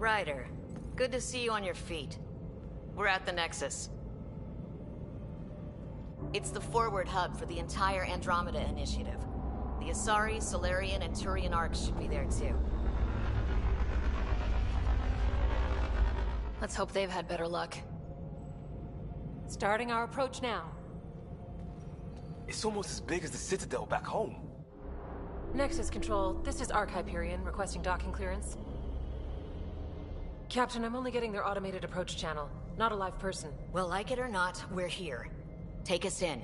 Ryder, good to see you on your feet. We're at the Nexus. It's the forward hub for the entire Andromeda Initiative. The Asari, Solarian, and Turian arcs should be there too. Let's hope they've had better luck. Starting our approach now. It's almost as big as the Citadel back home. Nexus Control, this is Arc Hyperion requesting docking clearance. Captain, I'm only getting their automated approach channel, not a live person. Well, like it or not, we're here. Take us in.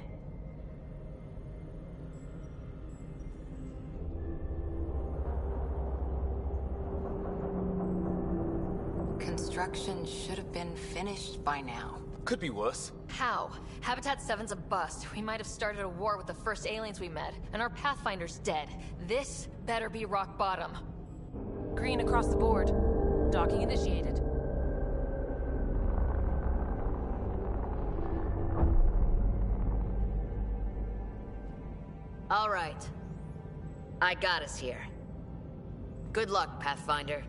Construction should have been finished by now. Could be worse. How? Habitat 7's a bust. We might have started a war with the first aliens we met, and our Pathfinder's dead. This better be rock bottom. Green across the board. Docking initiated. All right. I got us here. Good luck, Pathfinder.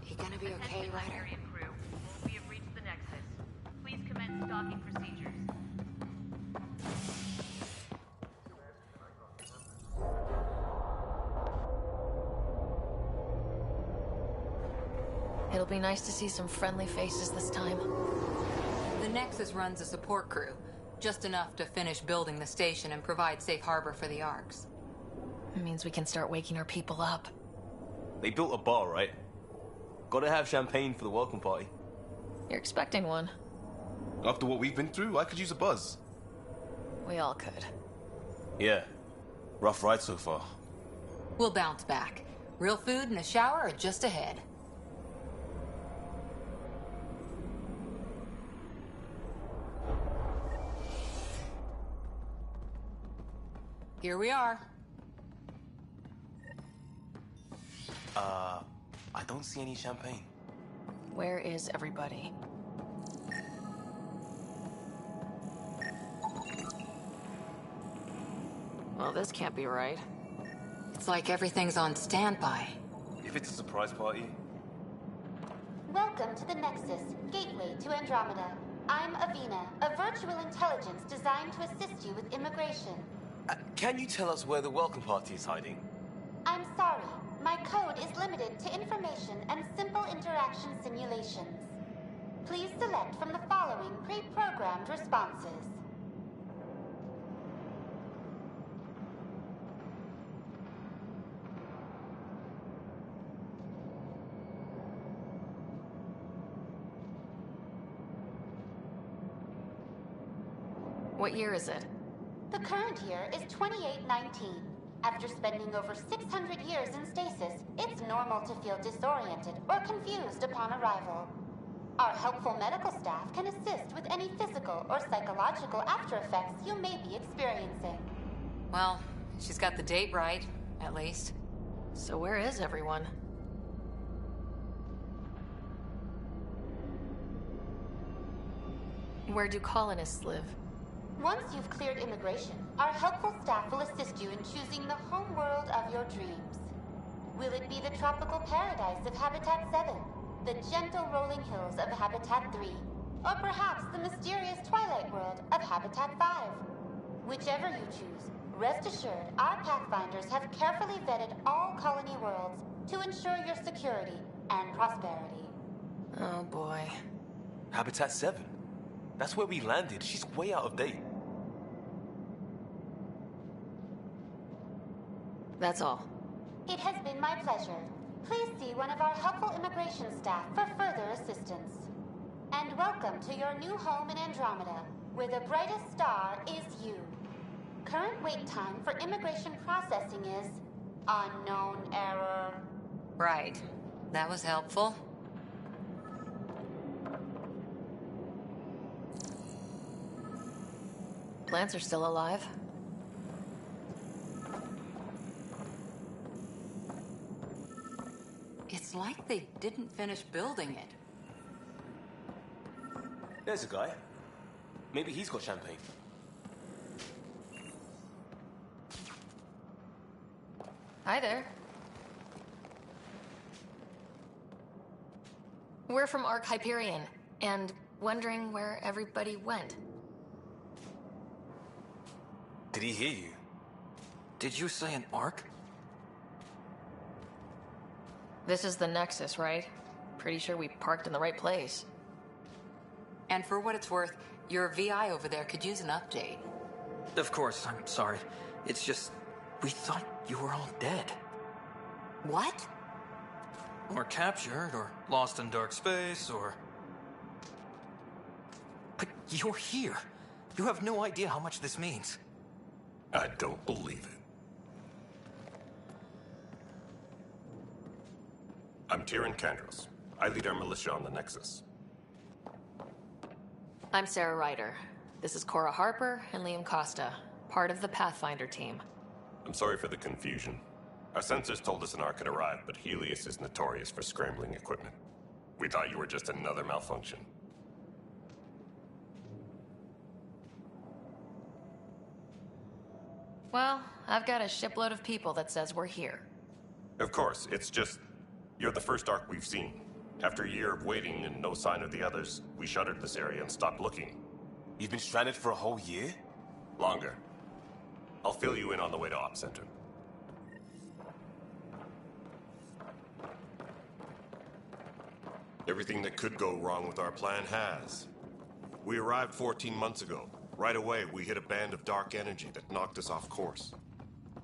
You gonna be okay, Ryder? Crew. We have reached the Nexus. Please commence docking procedures. It'll be nice to see some friendly faces this time. The Nexus runs a support crew. Just enough to finish building the station and provide safe harbor for the arcs. It means we can start waking our people up. They built a bar, right? Gotta have champagne for the welcome party. You're expecting one. After what we've been through, I could use a buzz. We all could. Yeah. Rough ride so far. We'll bounce back. Real food and a shower are just ahead. Here we are. I don't see any champagne. Where is everybody? Well, this can't be right. It's like everything's on standby. If it's a surprise party. Welcome to the Nexus, gateway to Andromeda. I'm Avina, a virtual intelligence designed to assist you with immigration. Can you tell us where the welcome party is hiding? I'm sorry, my code is limited to information and simple interaction simulations. Please select from the following pre-programmed responses. What year is it? The current year is 2819. After spending over 600 years in stasis, it's normal to feel disoriented or confused upon arrival. Our helpful medical staff can assist with any physical or psychological after effects you may be experiencing. Well, she's got the date right, at least. So where is everyone? Where do colonists live? Once you've cleared immigration, our helpful staff will assist you in choosing the home world of your dreams. Will it be the tropical paradise of Habitat 7, the gentle rolling hills of Habitat 3, or perhaps the mysterious twilight world of Habitat 5? Whichever you choose, rest assured our Pathfinders have carefully vetted all colony worlds to ensure your security and prosperity. Oh boy. Habitat 7. That's where we landed. She's way out of date. That's all. It has been my pleasure. Please see one of our helpful immigration staff for further assistance. And welcome to your new home in Andromeda, where the brightest star is you. Current wait time for immigration processing is unknown error. Right. That was helpful. plants are still alive. It's like they didn't finish building it. There's a guy. Maybe he's got champagne. Hi there. We're from Ark Hyperion, and wondering where everybody went. Did he hear you? Did you say an arc? This is the Nexus, right? Pretty sure we parked in the right place. And for what it's worth, your VI over there could use an update. Of course, I'm sorry. It's just, we thought you were all dead. What? Or captured, or lost in dark space, or... But you're here. You have no idea how much this means. I don't believe it. I'm Tyrion Kandros. I lead our militia on the Nexus. I'm Sarah Ryder. This is Cora Harper and Liam Costa, part of the Pathfinder team. I'm sorry for the confusion. Our sensors told us an arc had arrived, but Helios is notorious for scrambling equipment. We thought you were just another malfunction. Well, I've got a shipload of people that says we're here. Of course, it's just... you're the first arc we've seen. After a year of waiting and no sign of the others, we shuttered this area and stopped looking. You've been stranded for a whole year? Longer. I'll fill you in on the way to Op Center. Everything that could go wrong with our plan has. We arrived 14 months ago. Right away, we hit a band of dark energy that knocked us off course.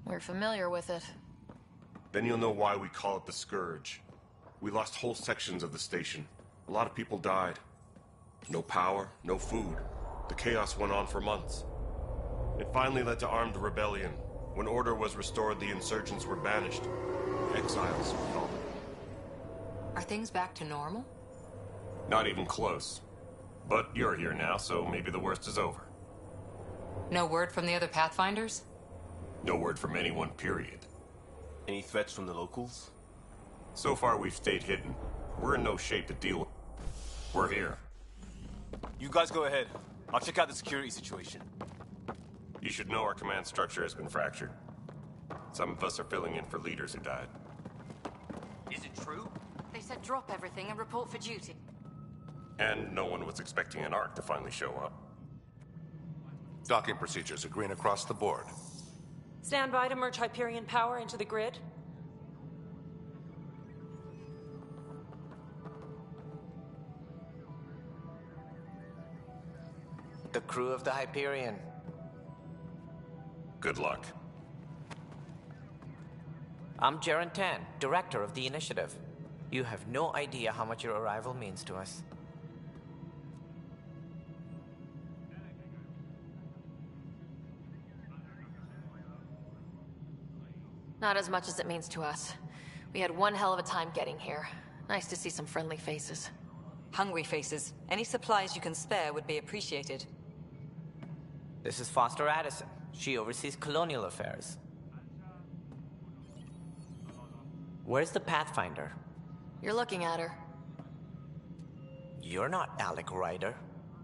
We're familiar with it. Then you'll know why we call it the Scourge. We lost whole sections of the station. A lot of people died. No power, no food. The chaos went on for months. It finally led to armed rebellion. When order was restored, the insurgents were banished. Exiles, we call them. Are things back to normal? Not even close. But you're here now, so maybe the worst is over. No word from the other Pathfinders? No word from anyone, period. Any threats from the locals? So far, we've stayed hidden. We're in no shape to deal with. We're here. You guys go ahead. I'll check out the security situation. You should know our command structure has been fractured. Some of us are filling in for leaders who died. Is it true? They said drop everything and report for duty. And no one was expecting an arc to finally show up. Docking procedures are green across the board. Stand by to merge Hyperion power into the grid. The crew of the Hyperion. Good luck. I'm Jaren Tan, director of the initiative. You have no idea how much your arrival means to us. Not as much as it means to us. We had one hell of a time getting here. Nice to see some friendly faces. Hungry faces. Any supplies you can spare would be appreciated. This is Foster Addison. She oversees colonial affairs. Where's the Pathfinder? You're looking at her. You're not Alec Ryder.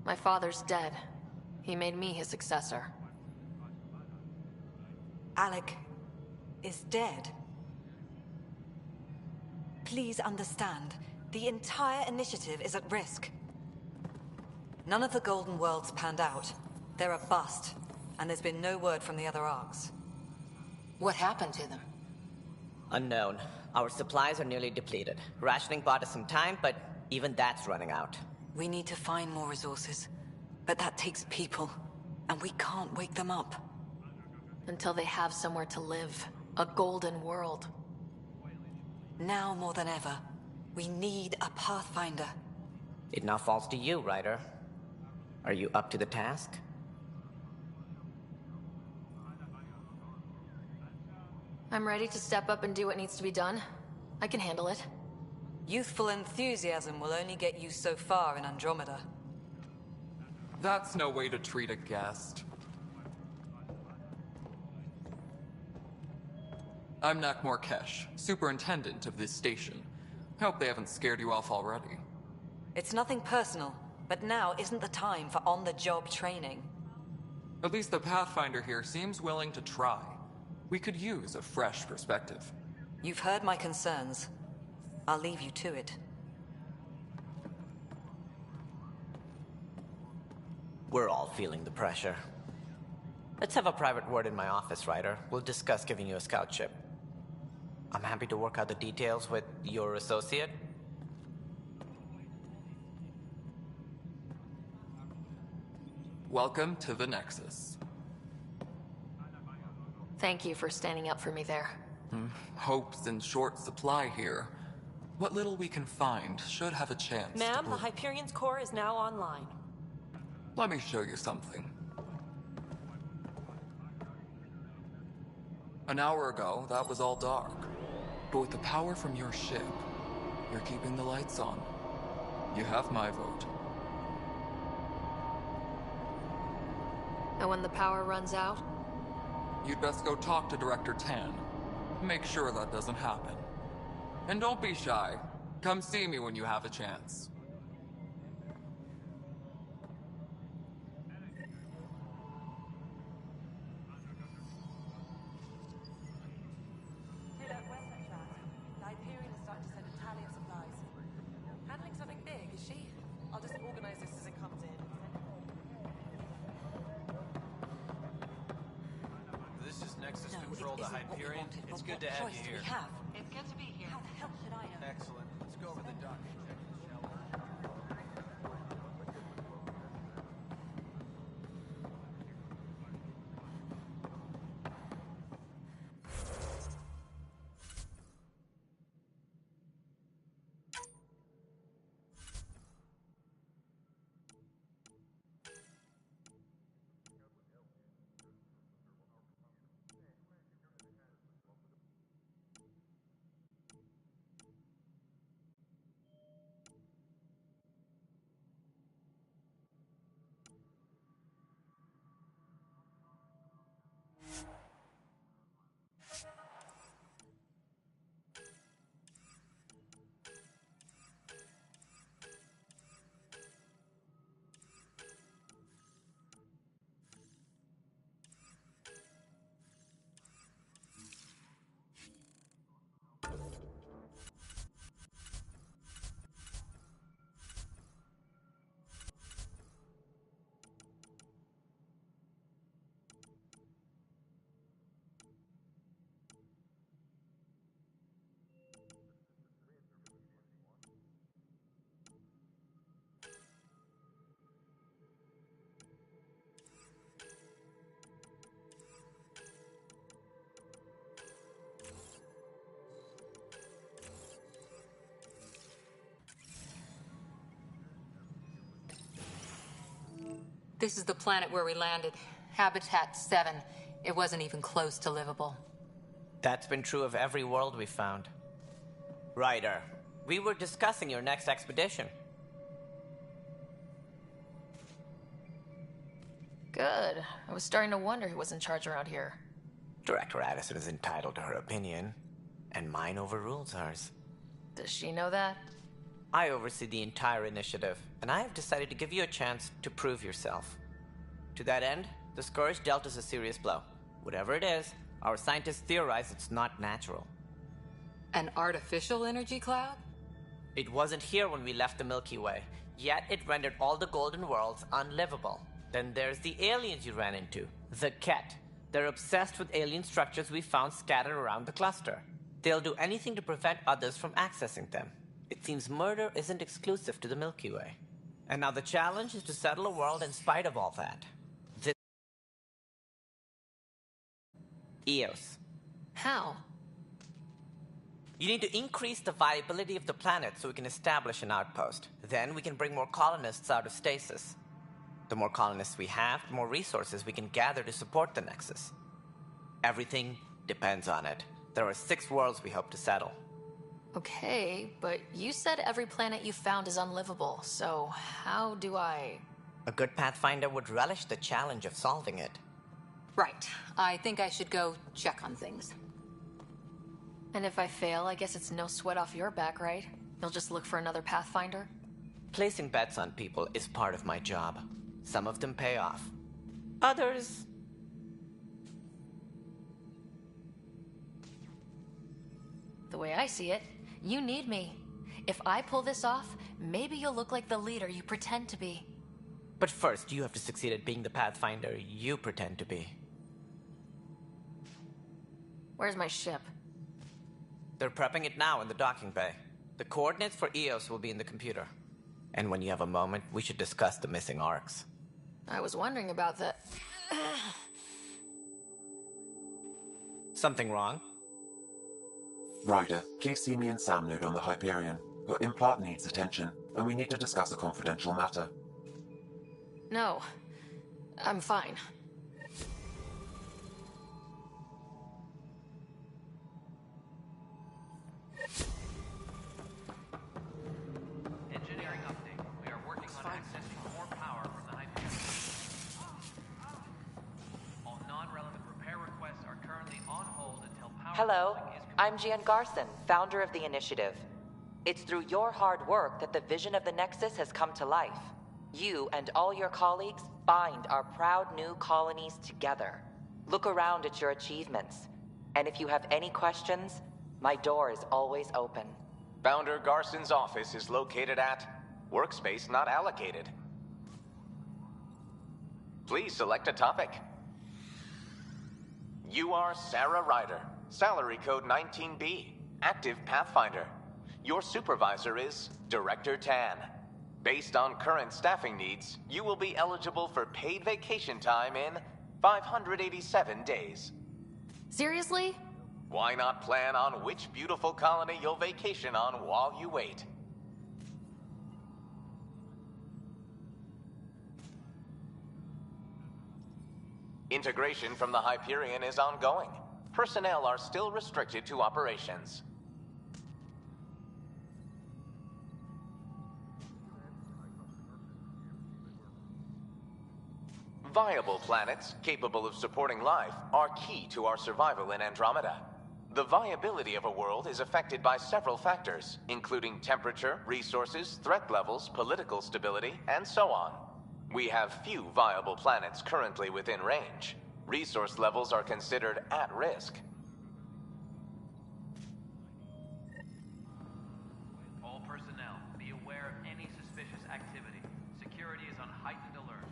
My father's dead. He made me his successor. Alec is dead. Please understand, the entire initiative is at risk. None of the Golden Worlds panned out. They're a bust, and there's been no word from the other arcs. What happened to them? Unknown. Our supplies are nearly depleted. Rationing bought us some time, but even that's running out. We need to find more resources, but that takes people, and we can't wake them up. Until they have somewhere to live. A golden world. Now more than ever, we need a Pathfinder. It now falls to you, Ryder. Are you up to the task? I'm ready to step up and do what needs to be done. I can handle it. Youthful enthusiasm will only get you so far in Andromeda. That's no way to treat a guest. I'm Nakmor Kesh, superintendent of this station. Hope they haven't scared you off already. It's nothing personal, but now isn't the time for on-the-job training. At least the Pathfinder here seems willing to try. We could use a fresh perspective. You've heard my concerns. I'll leave you to it. We're all feeling the pressure. Let's have a private word in my office, Ryder. We'll discuss giving you a scout ship. I'm happy to work out the details with your associate. Welcome to the Nexus. Thank you for standing up for me there. Hope's in short supply here. What little we can find should have a chance. Ma'am, the Hyperion's core is now online. Let me show you something. An hour ago, that was all dark. But with the power from your ship, you're keeping the lights on. You have my vote. And when the power runs out? You'd best go talk to Director Tan. Make sure that doesn't happen. And don't be shy. Come see me when you have a chance. It's good to have you here. It's good to be here. How the hell should I know? Excellent. Let's go over the docking checklist, shall we? This is the planet where we landed. Habitat 7. It wasn't even close to livable. That's been true of every world we've found. Ryder, we were discussing your next expedition. Good. I was starting to wonder who was in charge around here. Director Addison is entitled to her opinion, and mine overrules hers. Does she know that? I oversee the entire initiative, and I have decided to give you a chance to prove yourself. To that end, the Scourge dealt us a serious blow. Whatever it is, our scientists theorize it's not natural. An artificial energy cloud? It wasn't here when we left the Milky Way, yet it rendered all the Golden Worlds unlivable. Then there's the aliens you ran into, the Ket. They're obsessed with alien structures we found scattered around the cluster. They'll do anything to prevent others from accessing them. It seems murder isn't exclusive to the Milky Way. And now the challenge is to settle a world in spite of all that. This EOS. How? You need to increase the viability of the planet so we can establish an outpost. Then we can bring more colonists out of stasis. The more colonists we have, the more resources we can gather to support the Nexus. Everything depends on it. There are 6 worlds we hope to settle. Okay, but you said every planet you found is unlivable, so how do I... A good Pathfinder would relish the challenge of solving it. Right. I think I should go check on things. And if I fail, I guess it's no sweat off your back, right? You'll just look for another Pathfinder? Placing bets on people is part of my job. Some of them pay off. Others... The way I see it, you need me. If I pull this off, maybe you'll look like the leader you pretend to be. But first, you have to succeed at being the Pathfinder you pretend to be. Where's my ship? They're prepping it now in the docking bay. The coordinates for EOS will be in the computer. And when you have a moment, we should discuss the missing arcs. I was wondering about that. Something wrong? Ryder, please see me and Sam Node on the Hyperion. Your implant needs attention, and we need to discuss a confidential matter. No, I'm fine. Engineering update. We are working on accessing more power from the Hyperion. All non-relevant repair requests are currently on hold until power... Hello, I'm Gian Garson, founder of the initiative. It's through your hard work that the vision of the Nexus has come to life. You and all your colleagues bind our proud new colonies together. Look around at your achievements. And if you have any questions, my door is always open. Founder Garson's office is located at Workspace Not Allocated. Please select a topic. You are Sarah Ryder, salary code 19B, active Pathfinder. Your supervisor is Director Tan. Based on current staffing needs, you will be eligible for paid vacation time in 587 days. Seriously? Why not plan on which beautiful colony you'll vacation on while you wait? Integration from the Hyperion is ongoing. Personnel are still restricted to operations. Viable planets capable of supporting life are key to our survival in Andromeda. The viability of a world is affected by several factors, including temperature, resources, threat levels, political stability, and so on. We have few viable planets currently within range. Resource levels are considered at risk. All personnel, be aware of any suspicious activity. Security is on heightened alert.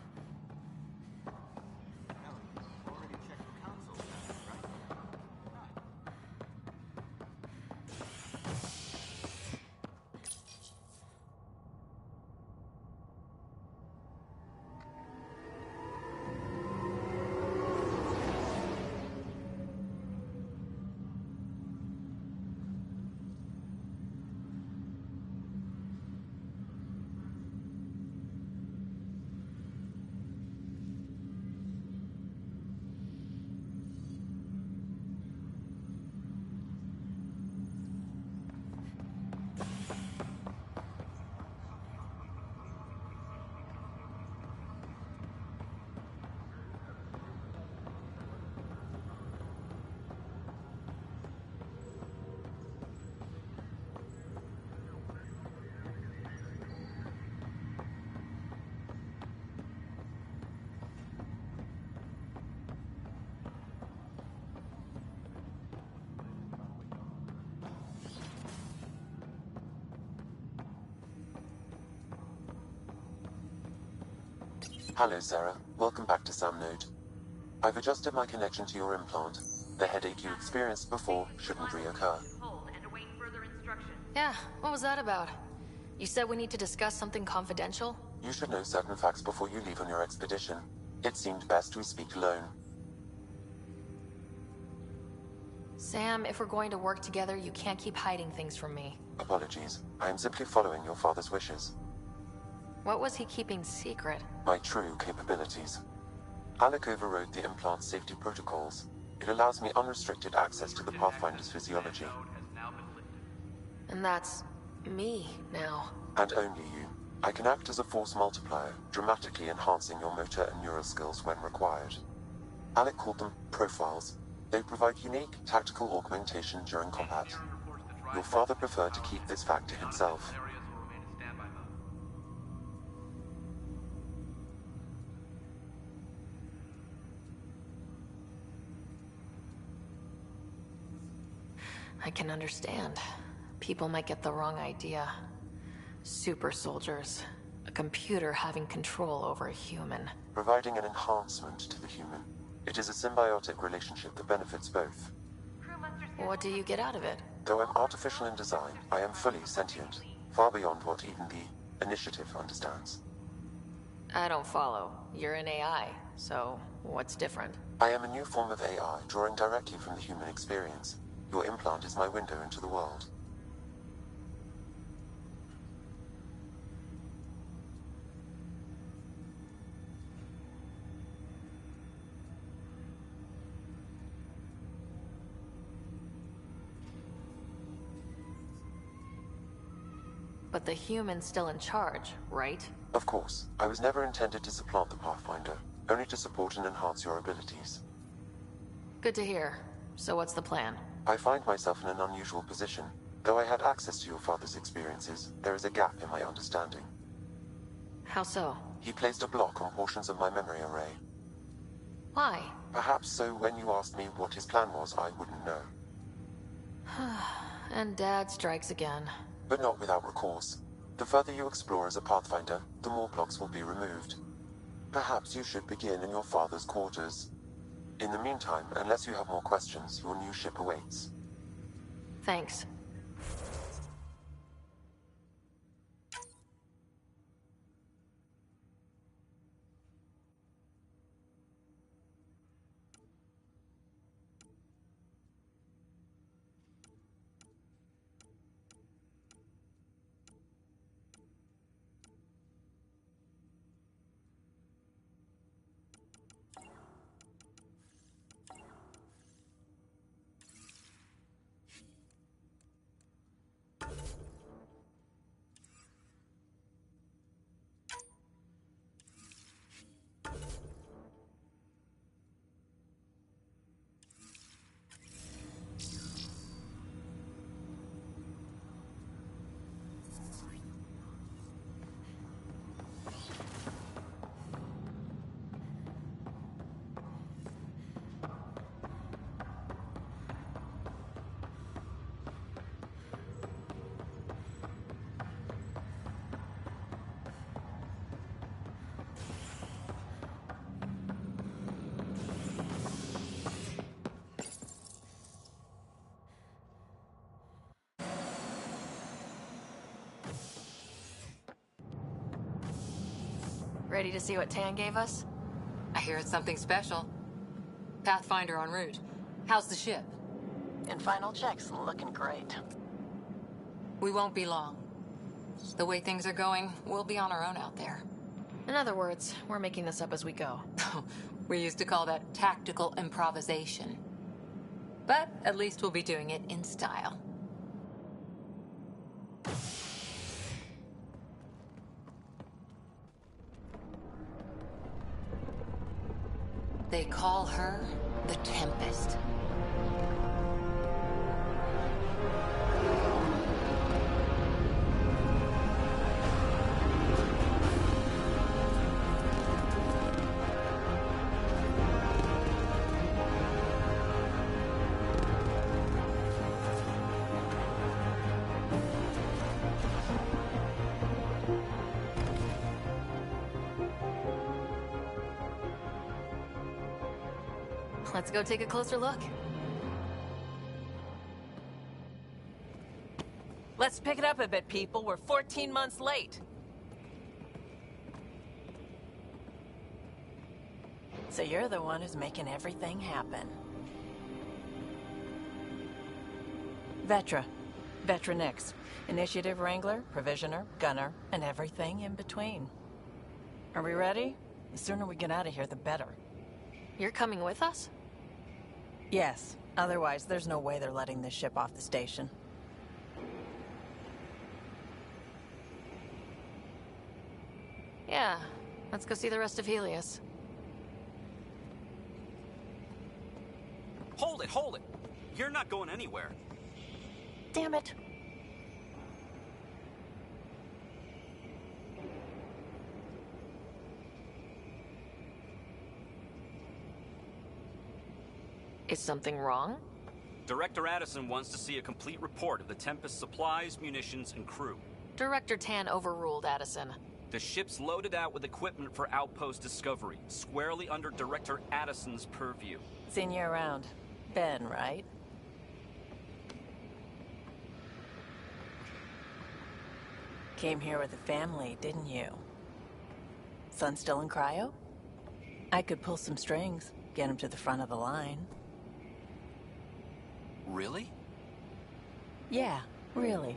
Hello, Sarah. Welcome back to Sam Node. I've adjusted my connection to your implant. The headache you experienced before shouldn't reoccur. Yeah, what was that about? You said we need to discuss something confidential? You should know certain facts before you leave on your expedition. It seemed best we speak alone. Sam, if we're going to work together, you can't keep hiding things from me. Apologies. I am simply following your father's wishes. What was he keeping secret? My true capabilities. Alec overrode the implant's safety protocols. It allows me unrestricted access to the Pathfinder's physiology. And that's me now. And only you. I can act as a force multiplier, dramatically enhancing your motor and neural skills when required. Alec called them profiles. They provide unique tactical augmentation during combat. Your father preferred to keep this fact to himself. I can understand. People might get the wrong idea. Super soldiers. A computer having control over a human. Providing an enhancement to the human. It is a symbiotic relationship that benefits both. What do you get out of it? Though I'm artificial in design, I am fully sentient. Far beyond what even the Initiative understands. I don't follow. You're an AI, so what's different? I am a new form of AI, drawing directly from the human experience. Your implant is my window into the world. But the human's still in charge, right? Of course. I was never intended to supplant the Pathfinder, only to support and enhance your abilities. Good to hear. So what's the plan? I find myself in an unusual position. Though I had access to your father's experiences, there is a gap in my understanding. How so? He placed a block on portions of my memory array. Why? Perhaps so when you asked me what his plan was, I wouldn't know. And Dad strikes again. But not without recourse. The further you explore as a Pathfinder, the more blocks will be removed. Perhaps you should begin in your father's quarters. In the meantime, unless you have more questions, your new ship awaits. Thanks. Ready to see what Tan gave us? I hear it's something special. Pathfinder en route. How's the ship? In final checks, looking great. We won't be long. The way things are going, we'll be on our own out there. In other words, we're making this up as we go. We used to call that tactical improvisation. But at least we'll be doing it in style. They call her the Tempest. Let's go take a closer look. Let's pick it up a bit, people. We're 14 months late. So you're the one who's making everything happen. Vetra. Vetra Nix. Initiative Wrangler, Provisioner, Gunner, and everything in between. Are we ready? The sooner we get out of here, the better. You're coming with us? Yes. Otherwise, there's no way they're letting this ship off the station. Yeah. Let's go see the rest of Helios. Hold it, hold it! You're not going anywhere. Damn it. Is something wrong? Director Addison wants to see a complete report of the Tempest's supplies, munitions, and crew. Director Tan overruled Addison. The ship's loaded out with equipment for outpost discovery, squarely under Director Addison's purview. Seen you around. Ben, right? Came here with a family, didn't you? Son still in cryo? I could pull some strings, get him to the front of the line. Really? Yeah, really.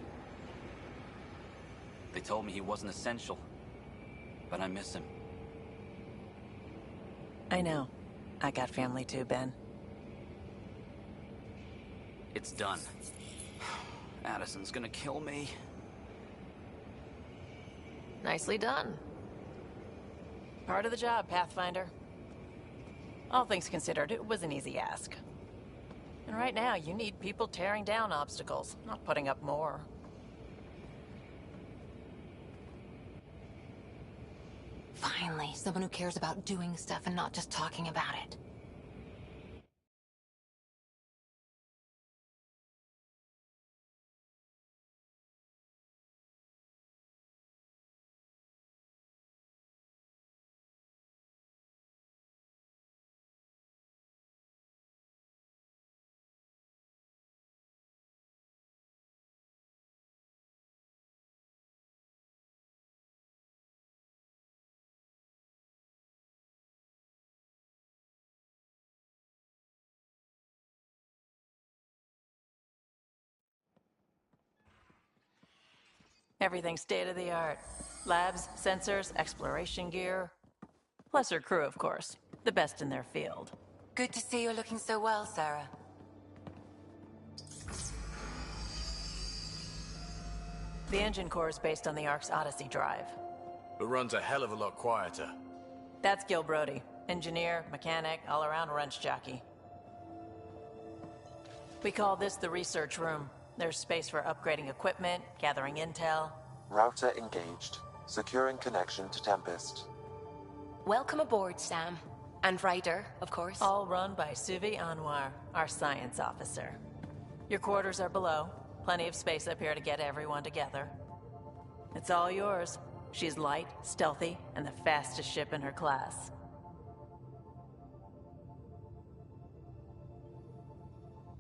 They told me he wasn't essential, but I miss him. I know. I got family too, Ben. It's done. Addison's gonna kill me. Nicely done. Part of the job, Pathfinder. All things considered, it was an easy ask. And right now, you need people tearing down obstacles, not putting up more. Finally, someone who cares about doing stuff and not just talking about it. Everything state-of-the-art. Labs, sensors, exploration gear. Plus her crew, of course. The best in their field. Good to see you're looking so well, Sarah. The engine core is based on the Ark's Odyssey drive. It runs a hell of a lot quieter. That's Gil Brody. Engineer, mechanic, all-around wrench jockey. We call this the research room. There's space for upgrading equipment, gathering intel. Router engaged. Securing connection to Tempest. Welcome aboard, Sam. And Ryder, of course. All run by Suvi Anwar, our science officer. Your quarters are below. Plenty of space up here to get everyone together. It's all yours. She's light, stealthy, and the fastest ship in her class.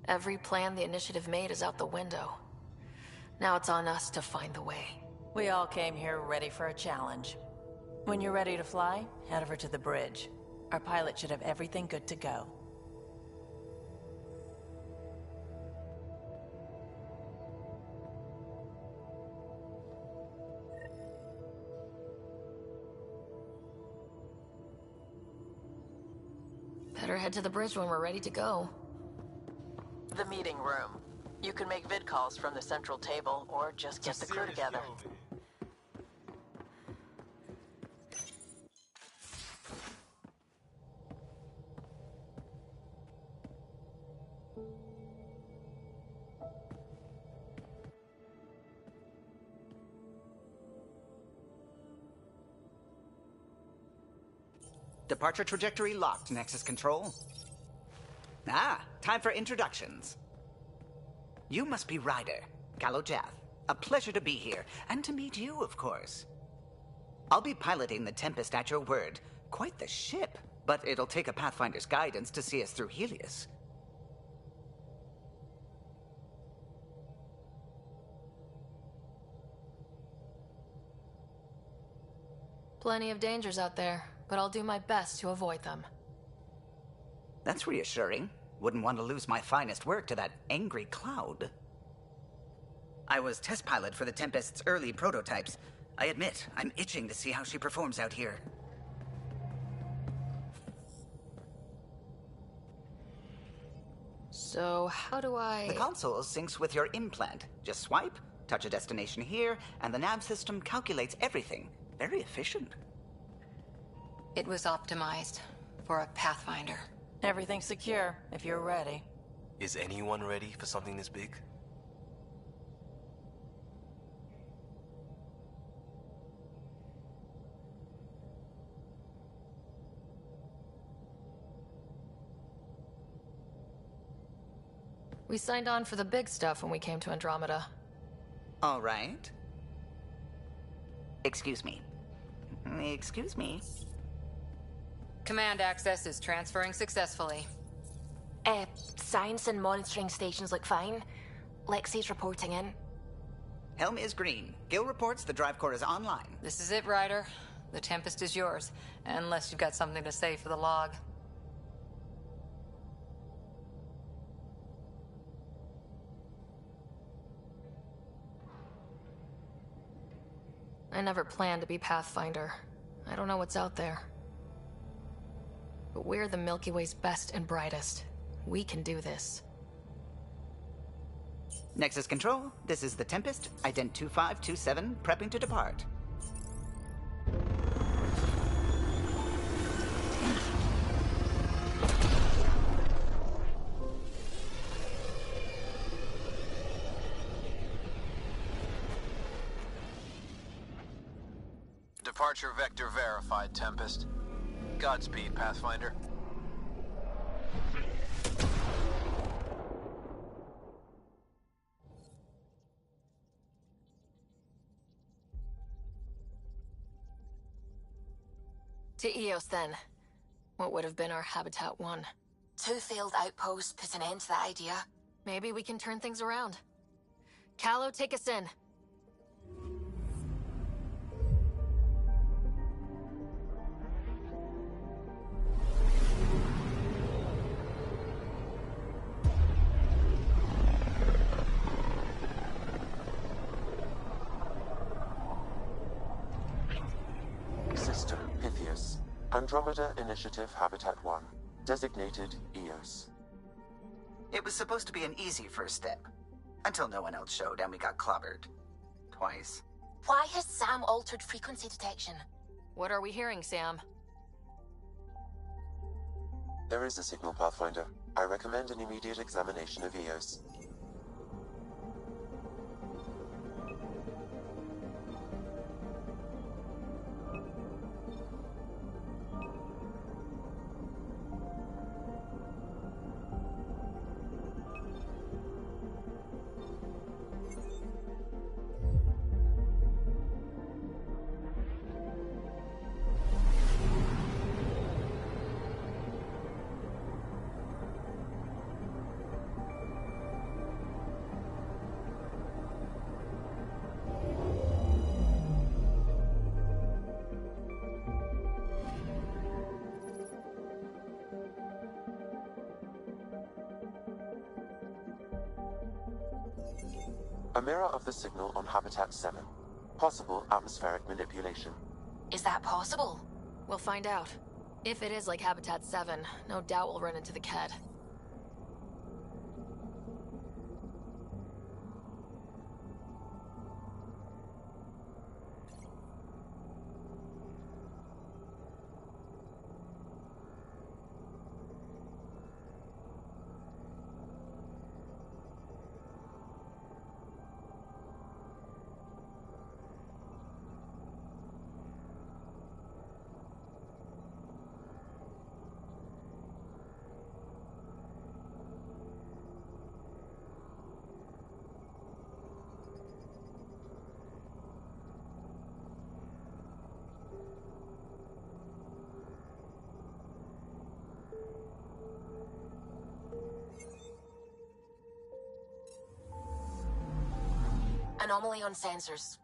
Every plan the Initiative made is out the window. Now it's on us to find the way. We all came here ready for a challenge. When you're ready to fly, head over to the bridge. Our pilot should have everything good to go. Better head to the bridge when we're ready to go. The meeting room. You can make vid calls from the central table, or just get the crew together. Departure trajectory locked, Nexus Control. Ah, time for introductions. You must be Ryder, Kalojath. A pleasure to be here, and to meet you, of course. I'll be piloting the Tempest at your word. Quite the ship, but it'll take a Pathfinder's guidance to see us through Helios. Plenty of dangers out there, but I'll do my best to avoid them. That's reassuring. Wouldn't want to lose my finest work to that angry cloud. I was test pilot for the Tempest's early prototypes. I admit, I'm itching to see how she performs out here. So, how do I... The console syncs with your implant. Just swipe, touch a destination here, and the nav system calculates everything. Very efficient. It was optimized for a Pathfinder. Everything's secure, if you're ready. Is anyone ready for something this big? We signed on for the big stuff when we came to Andromeda. All right. Excuse me. Excuse me. Command access is transferring successfully. Science and monitoring stations look fine. Lexi's reporting in. Helm is green. Gil reports the drive core is online. This is it, Ryder. The Tempest is yours, unless you've got something to say for the log. I never planned to be Pathfinder. I don't know what's out there. But we're the Milky Way's best and brightest. We can do this. Nexus Control, this is the Tempest, ident 2527, prepping to depart. Departure vector verified, Tempest. Godspeed, Pathfinder. To Eos, then. What would have been our Habitat 1? 2 failed outposts put an end to that idea. Maybe we can turn things around. Callow, take us in. System Pythias. Andromeda Initiative Habitat 1. Designated EOS. It was supposed to be an easy first step. Until no one else showed and we got clobbered. Twice. Why has Sam altered frequency detection? What are we hearing, Sam? There is a signal, Pathfinder. I recommend an immediate examination of EOS. A mirror of the signal on Habitat 7. Possible atmospheric manipulation. Is that possible? We'll find out. If it is like Habitat 7, no doubt we'll run into the Ked. Anomaly on sensors.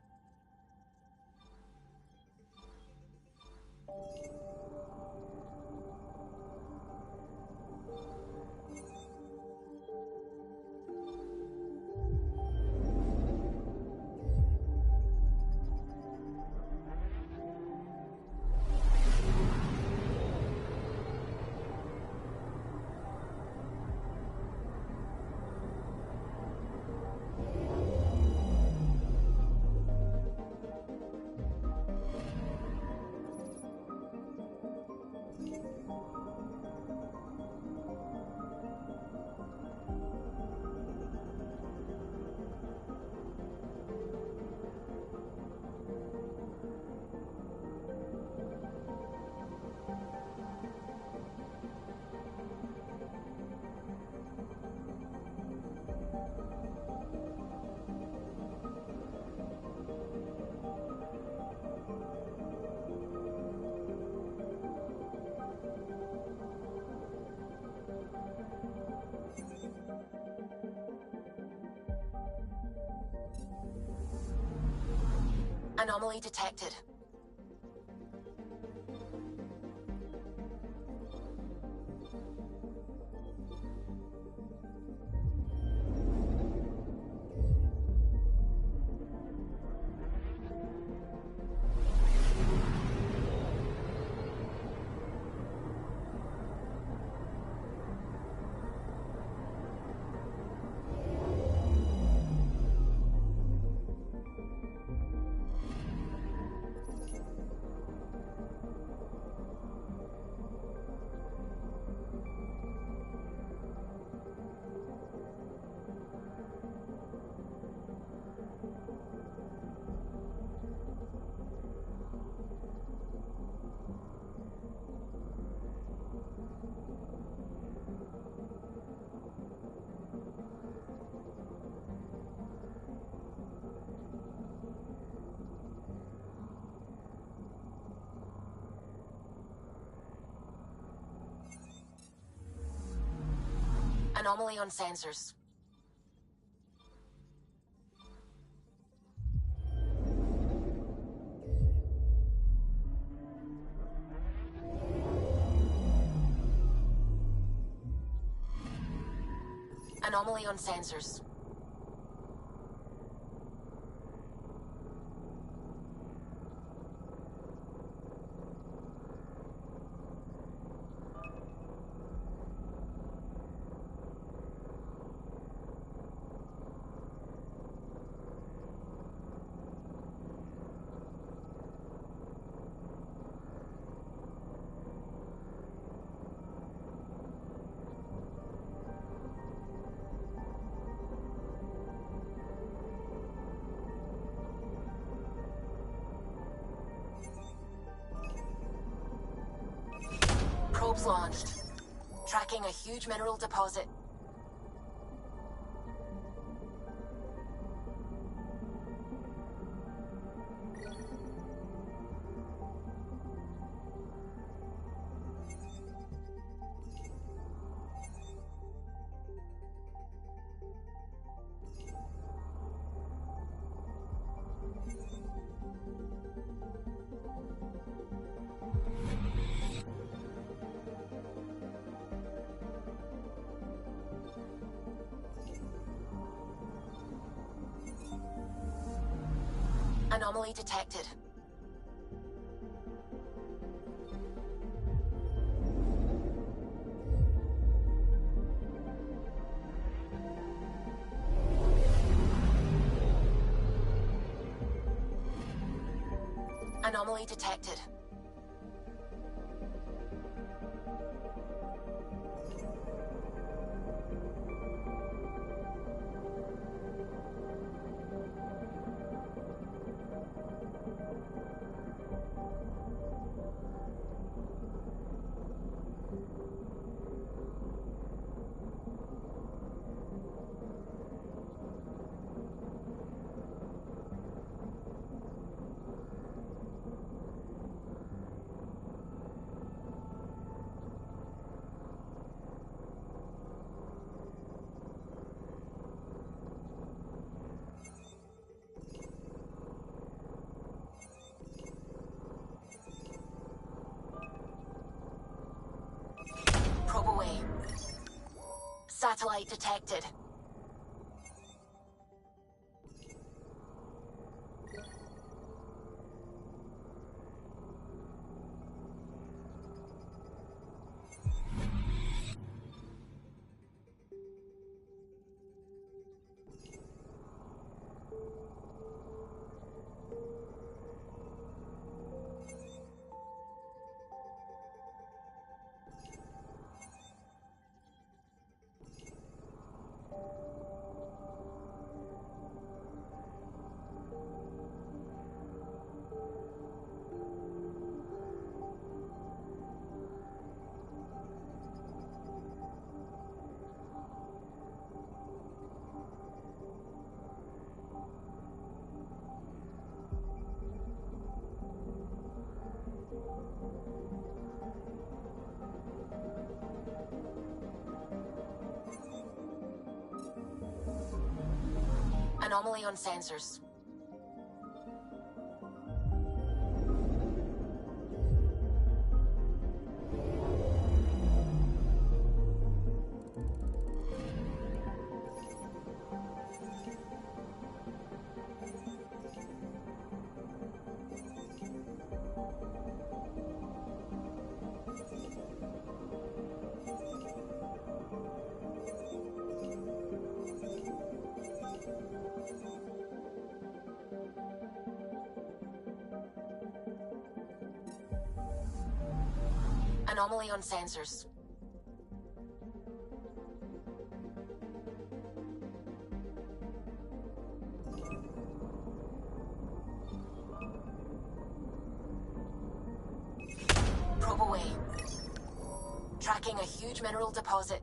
Anomaly detected. Anomaly on sensors. Anomaly on sensors. Probes launched. Tracking a huge mineral deposit. Anomaly detected. Anomaly detected. Probe away. Satellite detected. Anomaly on sensors. Anomaly on sensors. Probe away. Tracking a huge mineral deposit.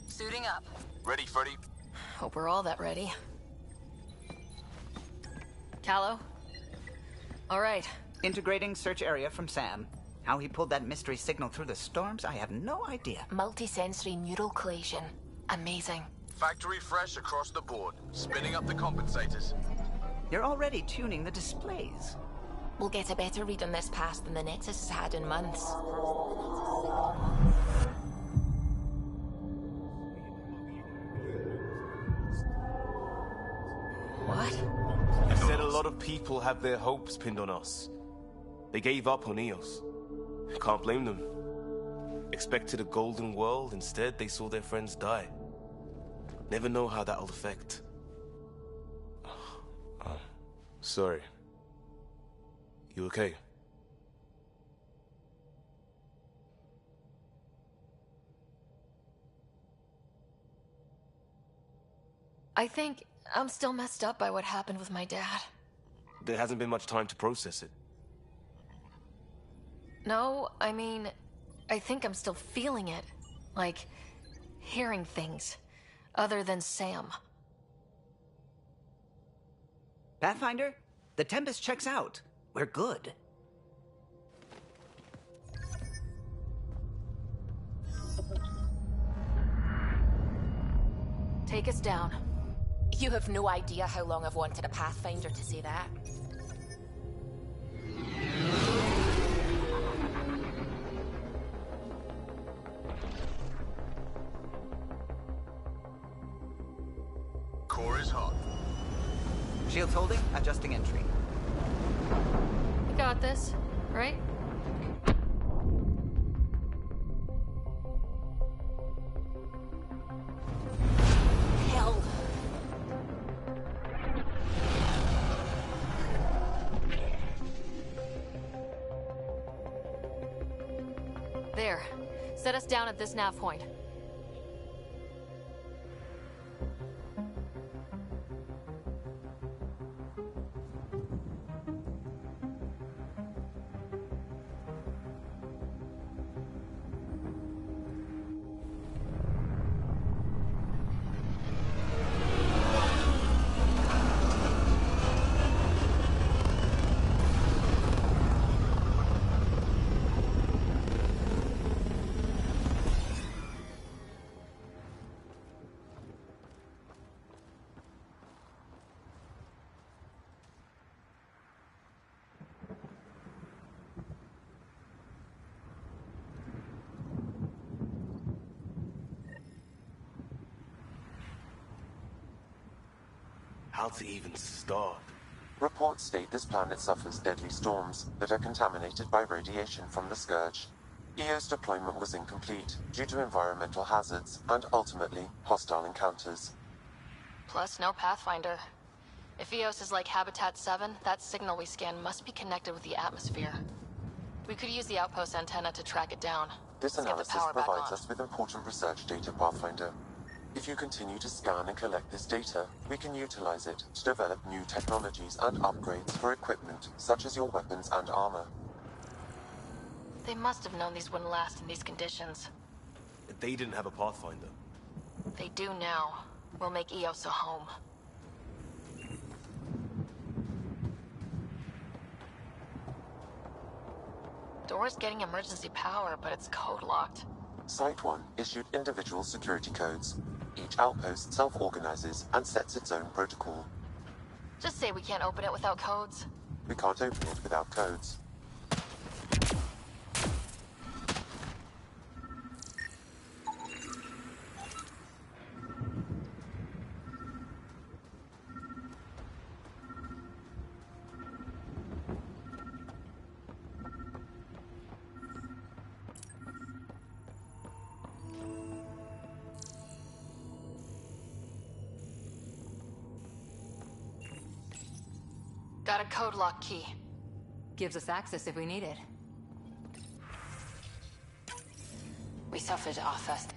Suiting up. Ready, Freddy? Hope we're all that ready. Callow? All right, Integrating search area from Sam. How he pulled that mystery signal through the storms, I have no idea. Multisensory neural collation. Amazing. Factory fresh across the board. Spinning up the compensators. You're already tuning the displays. We'll get a better read on this pass than the Nexus has had in months. What? You said a lot of people have their hopes pinned on us. They gave up on EOS. Can't blame them. Expected a golden world, instead they saw their friends die. Never know how that'll affect. Sorry. You okay? I think I'm still messed up by what happened with my dad. There hasn't been much time to process it. No, I mean, I think I'm still feeling it. Like, hearing things. Other than Sam. Pathfinder, the Tempest checks out. We're good. Take us down. You have no idea how long I've wanted a Pathfinder to say that. Core is hot. Shields holding, adjusting entry. You got this, right? Hell. There. Set us down at this nav point. How to even start? Reports state this planet suffers deadly storms that are contaminated by radiation from the Scourge. EO's deployment was incomplete due to environmental hazards and ultimately hostile encounters. Plus, no Pathfinder. If EOS is like Habitat 7, that signal we scan must be connected with the atmosphere. We could use the outpost antenna to track it down. This Let's get the analysis power back provides on. us with important research data, Pathfinder. If you continue to scan and collect this data, we can utilize it to develop new technologies and upgrades for equipment, such as your weapons and armor. They must have known these wouldn't last in these conditions. They didn't have a Pathfinder. They do now. We'll make EOS a home. Door's getting emergency power, but it's code locked. Site 1 issued individual security codes. Each outpost self-organizes and sets its own protocol. Just say we can't open it without codes. We can't open it without codes. Got a code lock key. Gives us access if we need it. We suffered our first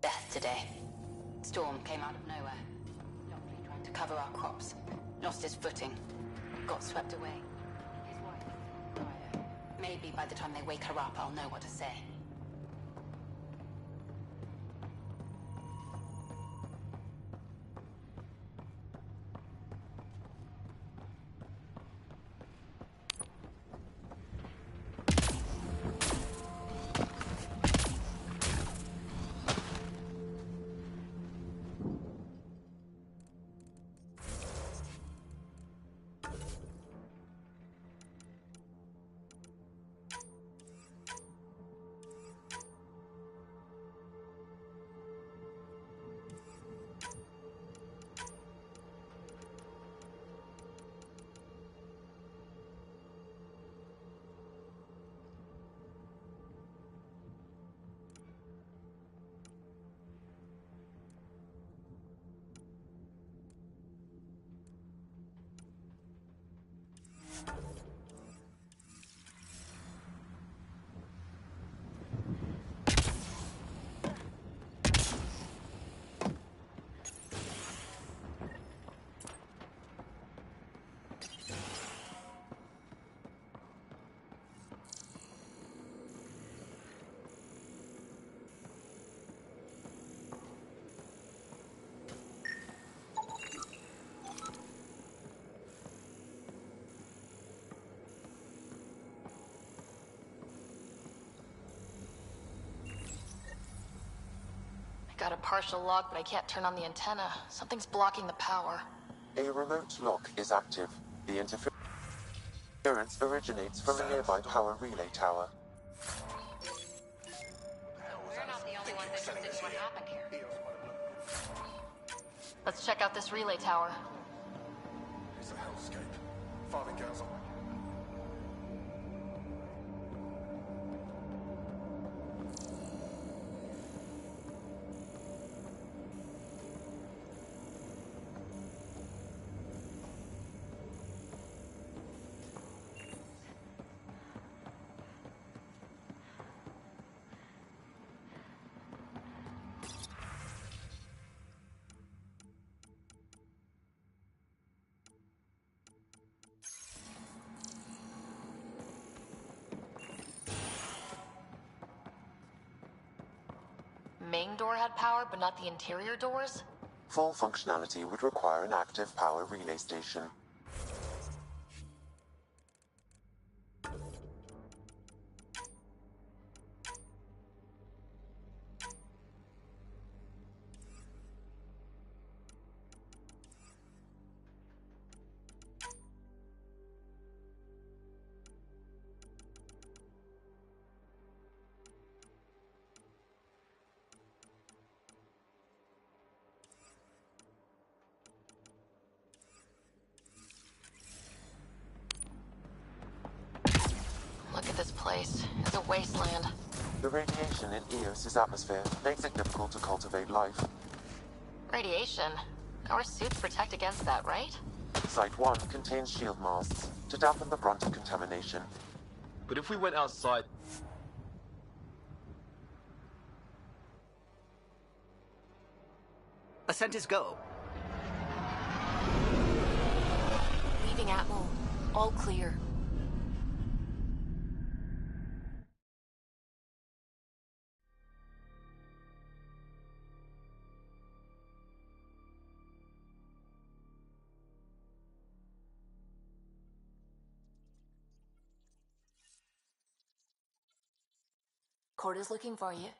death today. Storm came out of nowhere. Doctor tried to cover our crops. Lost his footing. Got swept away. His wife died. Maybe by the time they wake her up, I'll know what to say. got a partial lock, but I can't turn on the antenna. Something's blocking the power. A remote lock is active. The interference originates from a nearby power relay tower. We're not the only ones interested in what happened here. Let's check out this relay tower. It's a hellscape. Father girls on. Main door had power, but not the interior doors? Full functionality would require an active power relay station. Look at this place. It's a wasteland. The radiation in Eos's atmosphere makes it difficult to cultivate life. Radiation? Our suits protect against that, right? Site 1 contains shield masts to dampen the brunt of contamination. But if we went outside... Ascent is go. Leaving Atmo. All clear. Corda's looking for you.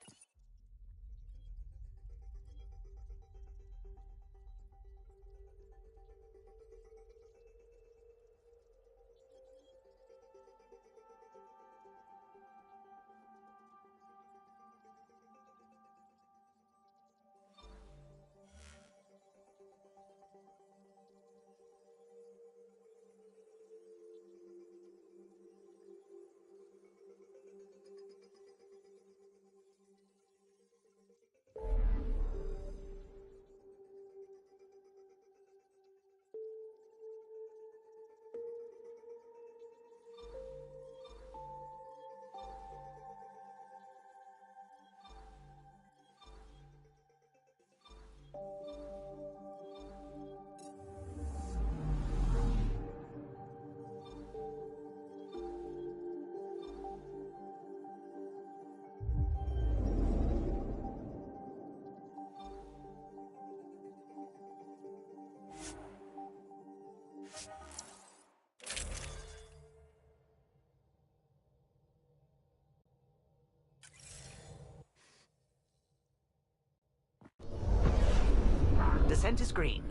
Descent is green.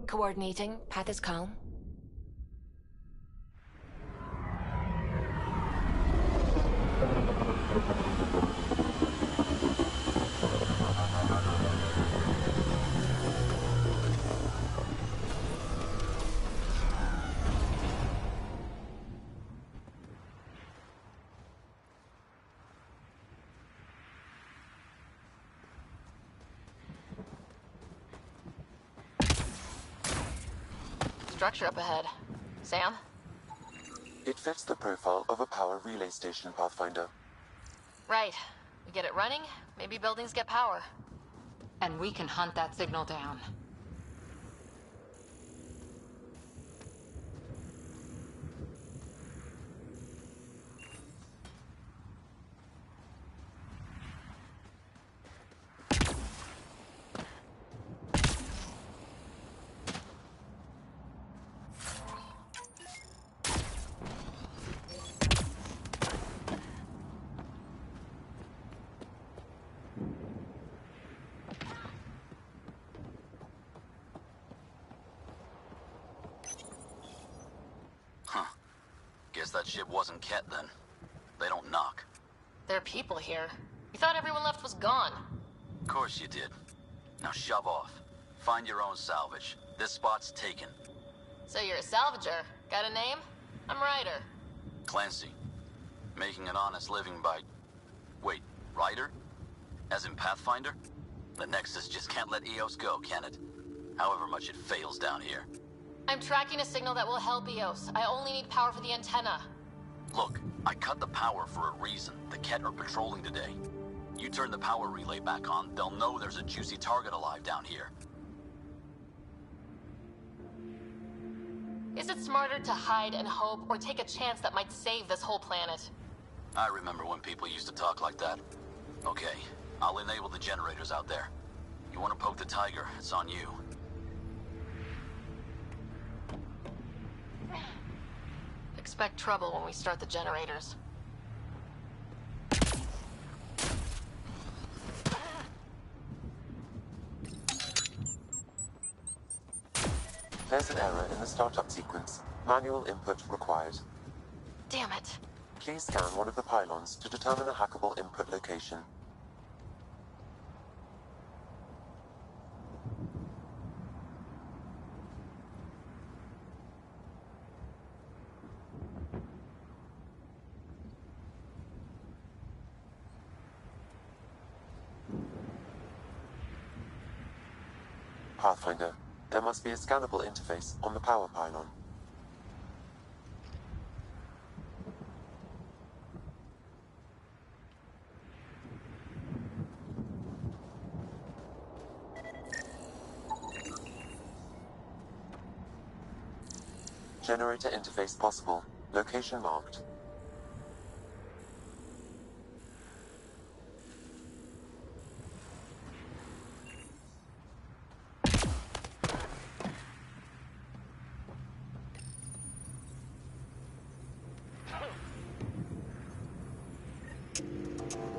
Coordinating. Path is calm. Structure up ahead. Sam? It fits the profile of a power relay station, Pathfinder. Right. We get it running, maybe buildings get power. And we can hunt that signal down. that ship wasn't Ket then. They don't knock. There are people here. We thought everyone left was gone. Of course you did. Now shove off. Find your own salvage. This spot's taken. So you're a salvager. Got a name? I'm Ryder. Clancy. Making an honest living by... Wait, Ryder? As in Pathfinder? The Nexus just can't let EOS go, can it? However much it fails down here. I'm tracking a signal that will help EOS. I only need power for the antenna. Look, I cut the power for a reason. The Ket are patrolling today. You turn the power relay back on, they'll know there's a juicy target alive down here. Is it smarter to hide and hope, or take a chance that might save this whole planet? I remember when people used to talk like that. Okay, I'll enable the generators out there. You want to poke the tiger, it's on you. Expect trouble when we start the generators. There's an error in the startup sequence. Manual input required. Damn it. Please scan one of the pylons to determine a hackable input location. Pathfinder, there must be a scannable interface on the power pylon. Generator interface possible. Location marked.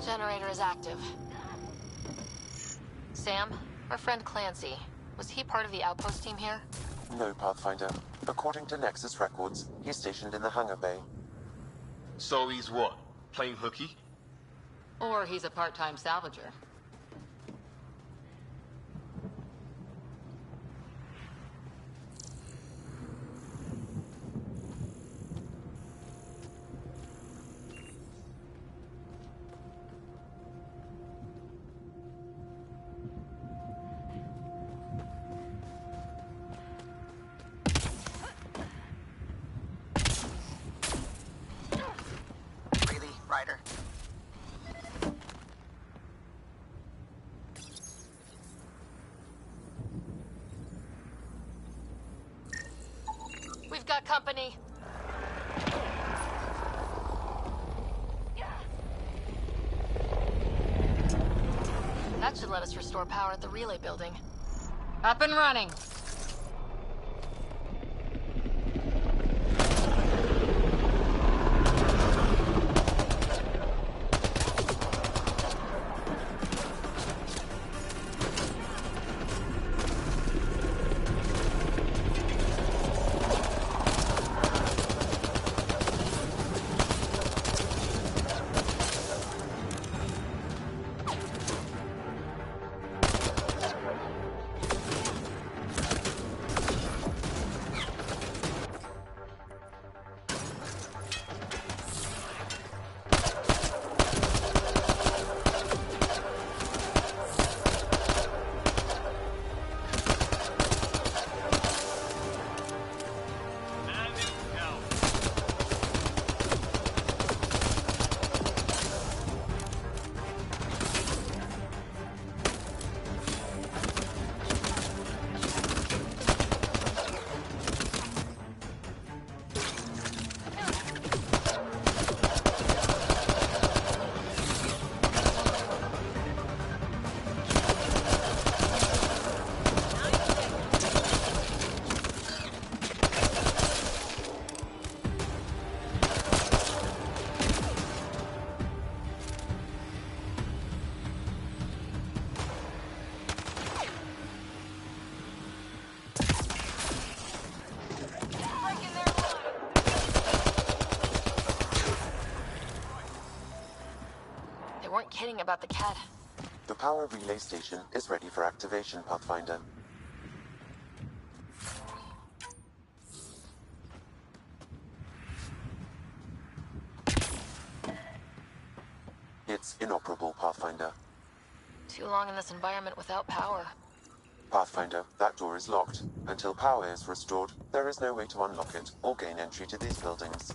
Generator is active. Sam, our friend Clancy, was he part of the outpost team here? No, Pathfinder. According to Nexus records, he's stationed in the hangar bay. So he's what? Playing hooky? Or he's a part-time salvager. Ryder. We've got company. That should let us restore power at the relay building. Up and running. weren't kidding about the cat. The power relay station is ready for activation, Pathfinder. It's inoperable, Pathfinder. Too long in this environment without power. Pathfinder, that door is locked. Until power is restored, there is no way to unlock it or gain entry to these buildings.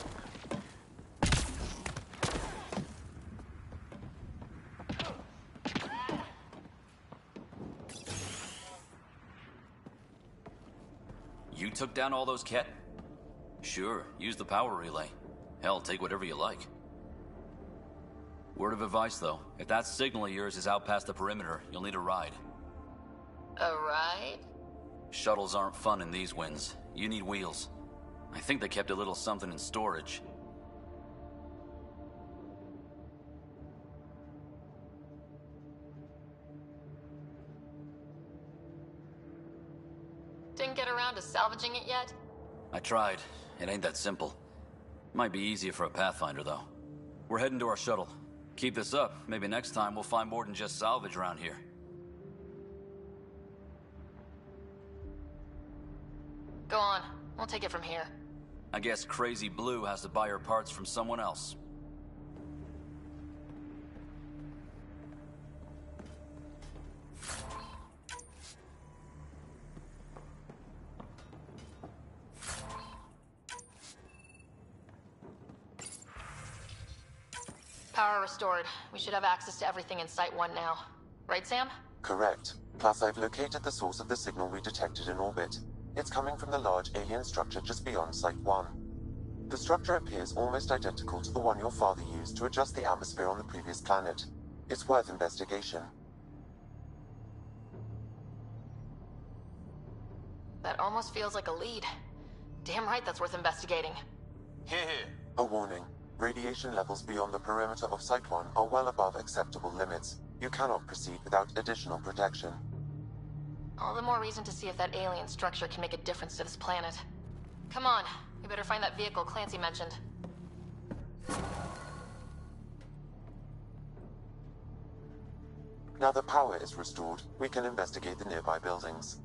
You took down all those Ket? Sure, use the power relay. Hell, take whatever you like. Word of advice, though. If that signal of yours is out past the perimeter, you'll need a ride. A ride? Shuttles aren't fun in these winds. You need wheels. I think they kept a little something in storage. Didn't get around to salvaging it yet? I tried. It ain't that simple. Might be easier for a Pathfinder, though. We're heading to our shuttle. Keep this up. Maybe next time we'll find more than just salvage around here. Go on. We'll take it from here. I guess Crazy Blue has to buy her parts from someone else. Power restored. We should have access to everything in Site 1 now. Right, Sam? Correct. Plus, I've located the source of the signal we detected in orbit. It's coming from the large alien structure just beyond Site 1. The structure appears almost identical to the one your father used to adjust the atmosphere on the previous planet. It's worth investigation. That almost feels like a lead. Damn right that's worth investigating. Here. A warning. Radiation levels beyond the perimeter of Site 1 are well above acceptable limits. You cannot proceed without additional protection. All the more reason to see if that alien structure can make a difference to this planet. Come on, we better find that vehicle Clancy mentioned. Now that power is restored, we can investigate the nearby buildings.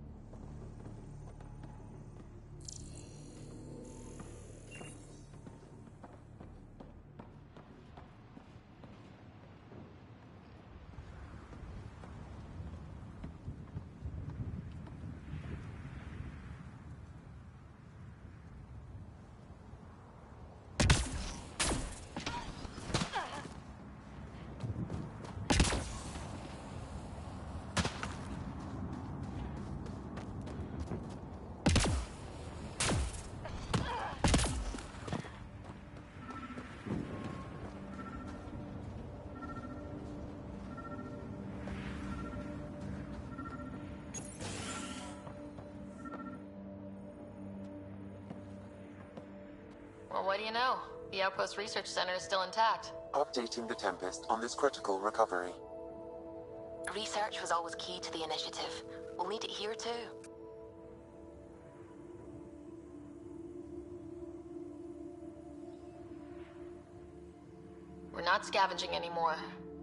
Well, what do you know? The Outpost Research Center is still intact. Updating the Tempest on this critical recovery. Research was always key to the initiative. We'll need it here too. We're not scavenging anymore.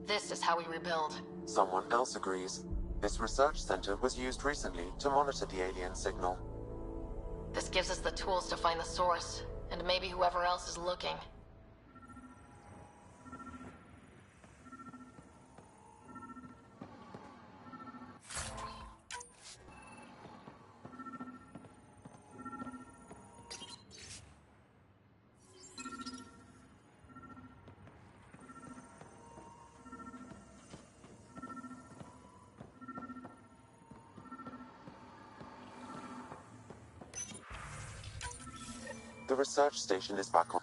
This is how we rebuild. Someone else agrees. This research center was used recently to monitor the alien signal. This gives us the tools to find the source, and maybe whoever else is looking. The research station is back on.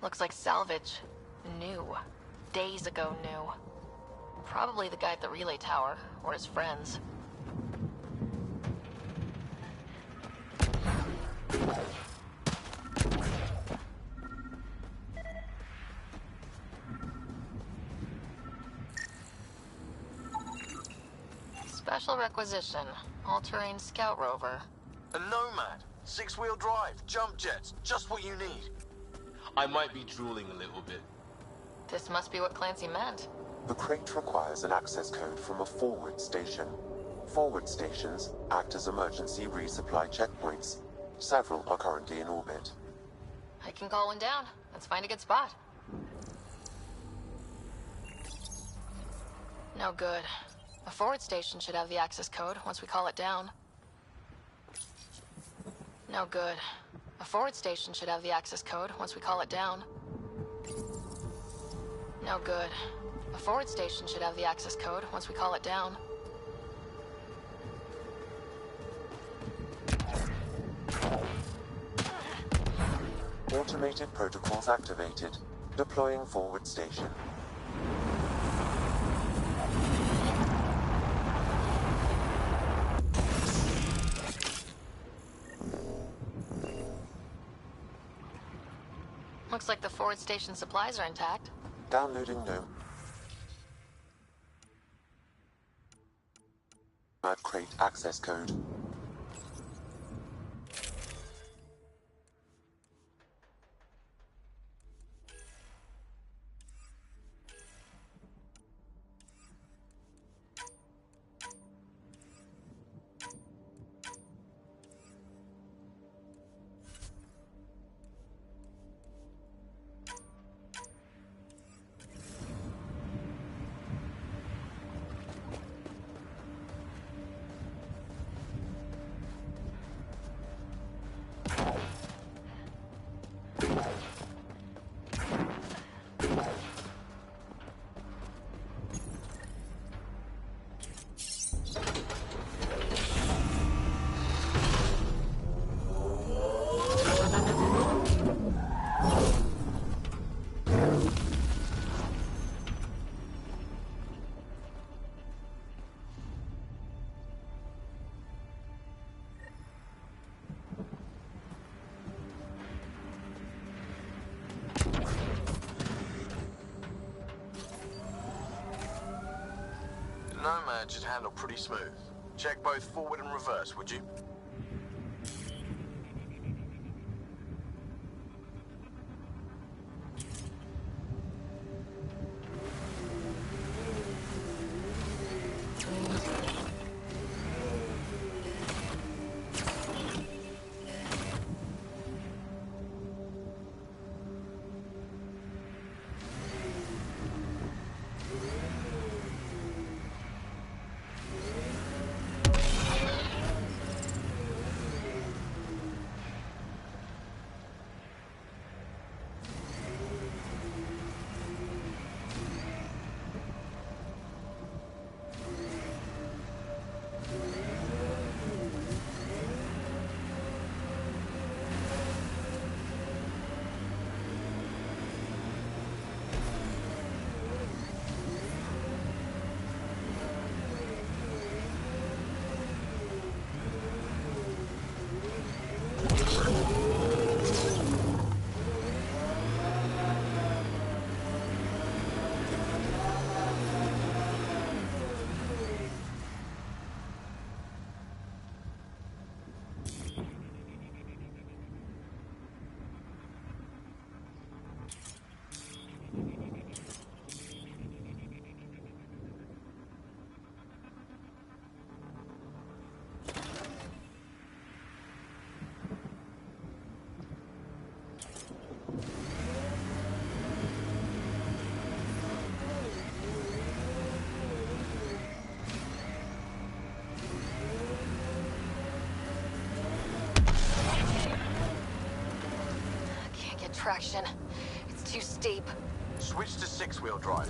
Looks like salvage. New. Days ago new. Probably the guy at the relay tower, or his friends. Special requisition. All-terrain scout rover. A Nomad. 6-wheel drive. Jump jets. Just what you need. I might be drooling a little bit. This must be what Clancy meant. The crate requires an access code from a forward station. Forward stations act as emergency resupply checkpoints. Several are currently in orbit. I can call one down. Let's find a good spot. No good. A forward station should have the access code once we call it down. No good. A forward station should have the access code once we call it down. No good. A forward station should have the access code once we call it down. Automated protocols activated. Deploying forward station. Looks like the forward station supplies are intact. Downloading Nomad crate access code. Nomad should handle pretty smooth. Check both forward and reverse, would you? Traction. It's too steep. Switch to 6-wheel drive.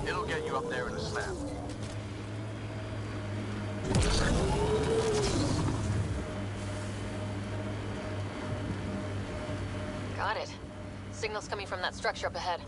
It'll get you up there in a snap. Got it. Signal's coming from that structure up ahead.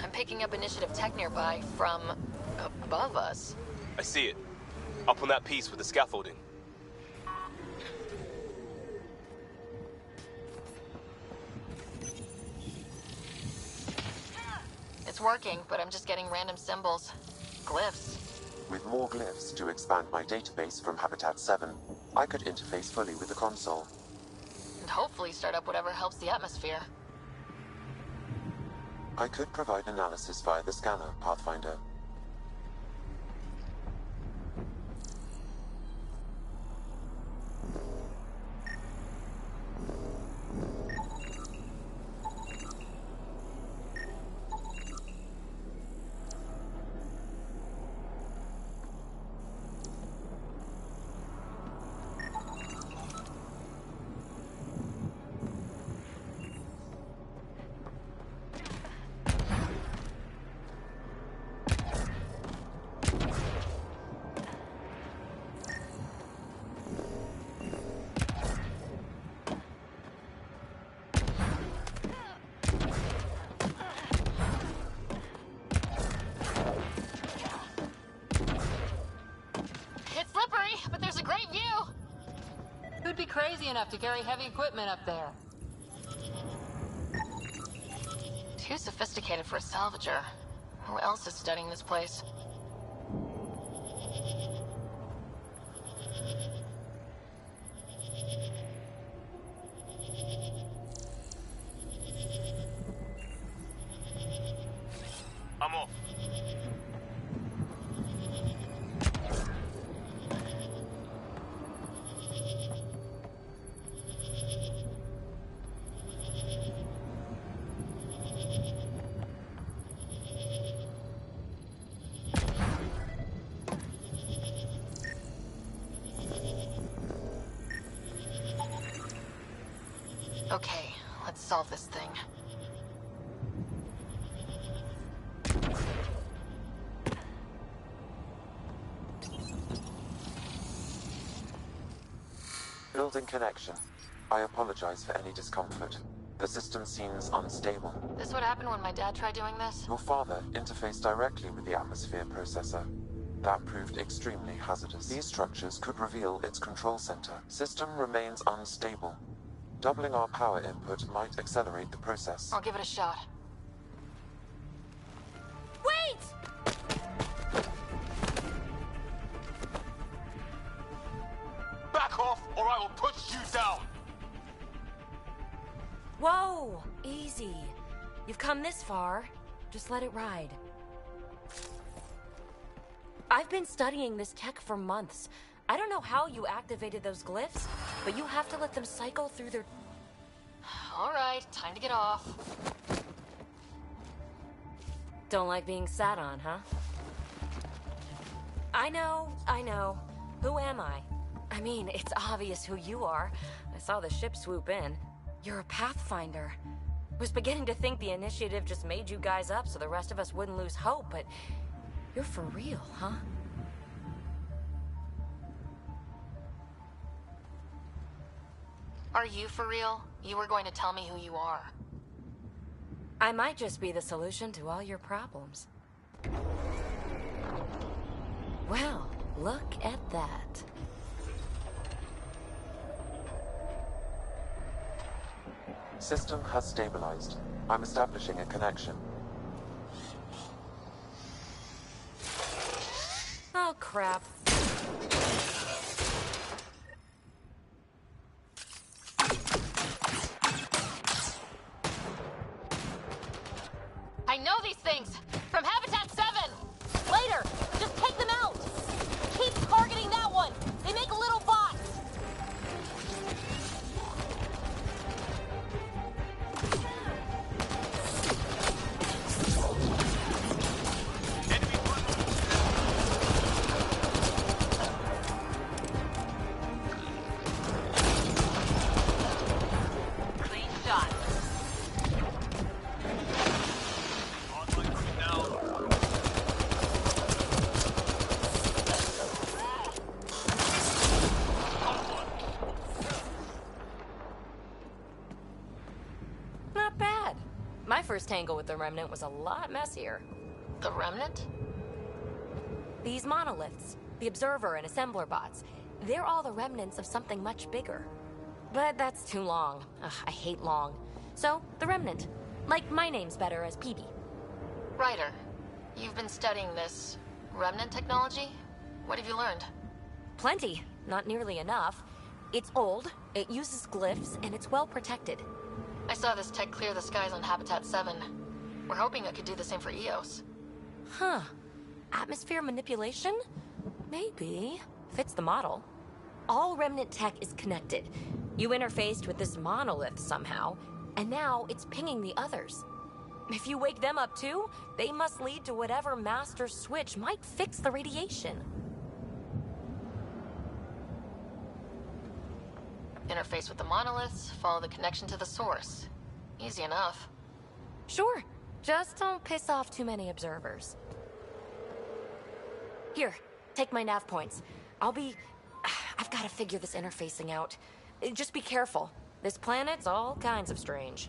I'm picking up initiative tech nearby from above us. I see it. Up on that piece with the scaffolding. It's working, but I'm just getting random symbols. Glyphs. With more glyphs to expand my database from Habitat 7, I could interface fully with the console. And hopefully start up whatever helps the atmosphere. I could provide analysis via the scanner, Pathfinder. Who'd be crazy enough to carry heavy equipment up there? Too sophisticated for a salvager. Who else is studying this place? I'm off. Okay, let's solve this thing. Building connection. I apologize for any discomfort. The system seems unstable. This would happen when my dad tried doing this? Your father interfaced directly with the atmosphere processor. That proved extremely hazardous. These structures could reveal its control center. System remains unstable. Doubling our power input might accelerate the process. I'll give it a shot. Wait! Back off, or I will push you down! Whoa! Easy. You've come this far. Just let it ride. I've been studying this tech for months. I don't know how you activated those glyphs, but you have to let them cycle through their... All right, time to get off. Don't like being sat on, huh? I know. Who am I? I mean, it's obvious who you are. I saw the ship swoop in. You're a Pathfinder. Was beginning to think the initiative just made you guys up so the rest of us wouldn't lose hope, but you're for real, huh? Are you for real? You were going to tell me who you are. I might just be the solution to all your problems. Well, look at that. System has stabilized. I'm establishing a connection. Oh, crap. I know these things! From Habitat 7! Later! Just take them out! Keep targeting that one! They make little bots! My first tangle with the Remnant was a lot messier. The Remnant? These monoliths, the Observer and Assembler bots, they're all the remnants of something much bigger. But that's too long. Ugh, I hate long. So, the Remnant. Like, my name's better as PB. Ryder, you've been studying this Remnant technology? What have you learned? Plenty. Not nearly enough. It's old, it uses glyphs, and it's well protected. I saw this tech clear the skies on Habitat 7. We're hoping it could do the same for EOS. Huh. Atmosphere manipulation? Maybe. Fits the model. All Remnant tech is connected. You interfaced with this monolith somehow, and now it's pinging the others. If you wake them up too, they must lead to whatever master switch might fix the radiation. Interface with the monoliths, follow the connection to the source. Easy enough. Sure. Just don't piss off too many observers. Here, take my nav points. I've got to figure this interfacing out. Just be careful. This planet's all kinds of strange.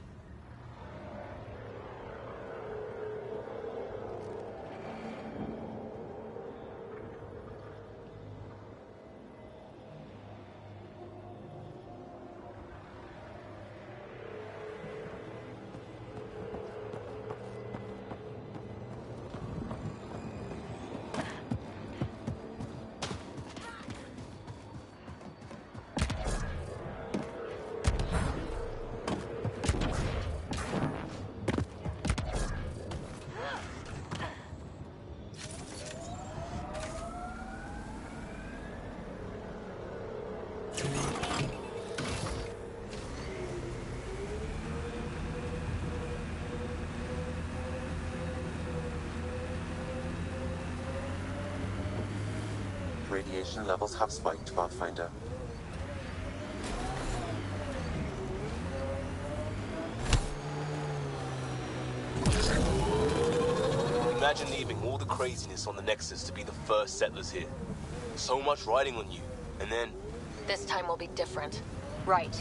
Radiation levels have spiked, Pathfinder. Imagine leaving all the craziness on the Nexus to be the first settlers here. So much riding on you, and then... This time will be different. Right.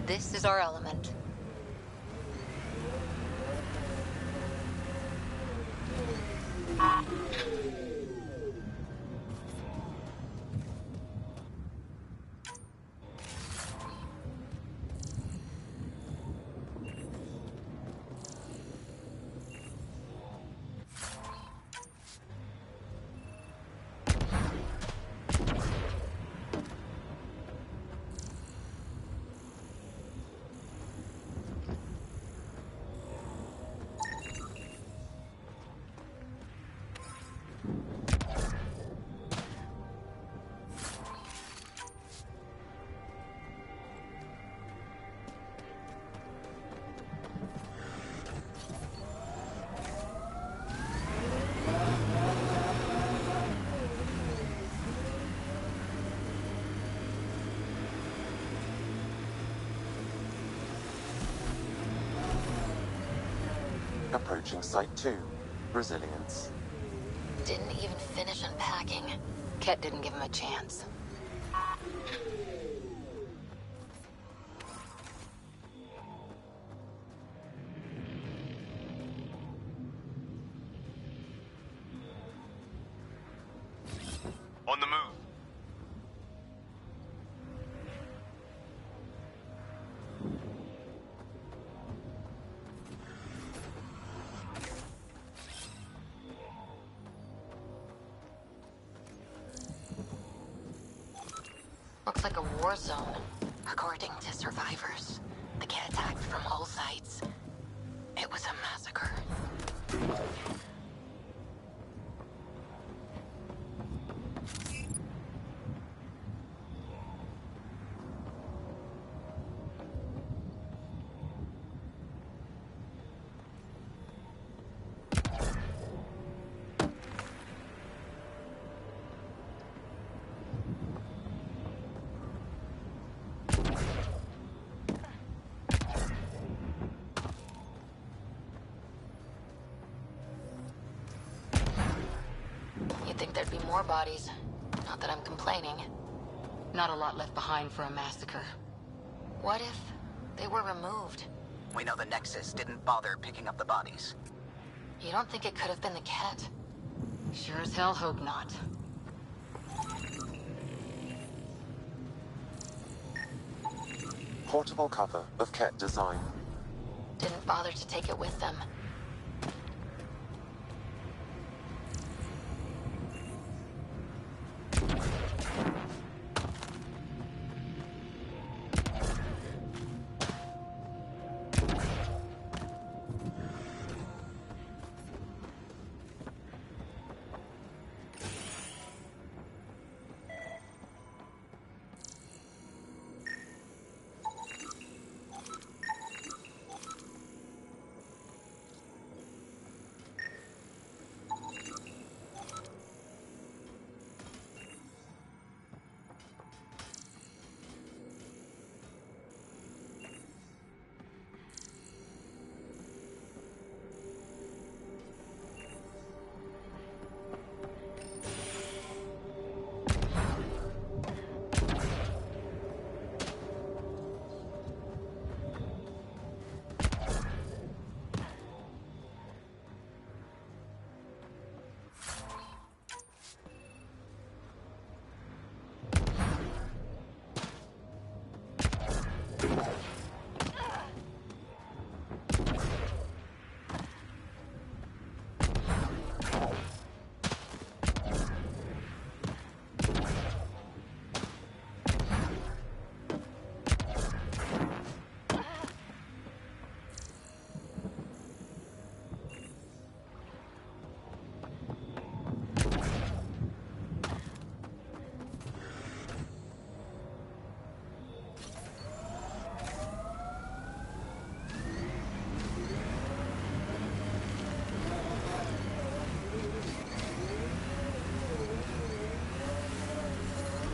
This is our element. Approaching Site 2. Resilience. Didn't even finish unpacking. Ket didn't give him a chance. On the move. Looks like a war zone, according to survivors. They get attacked from all sides. It was a massacre. You'd think there'd be more bodies. Not that I'm complaining. Not a lot left behind for a massacre. What if they were removed? We know the Nexus didn't bother picking up the bodies. You don't think it could have been the cat? Sure as hell hope not. Portable cover of Ket design. Didn't bother to take it with them.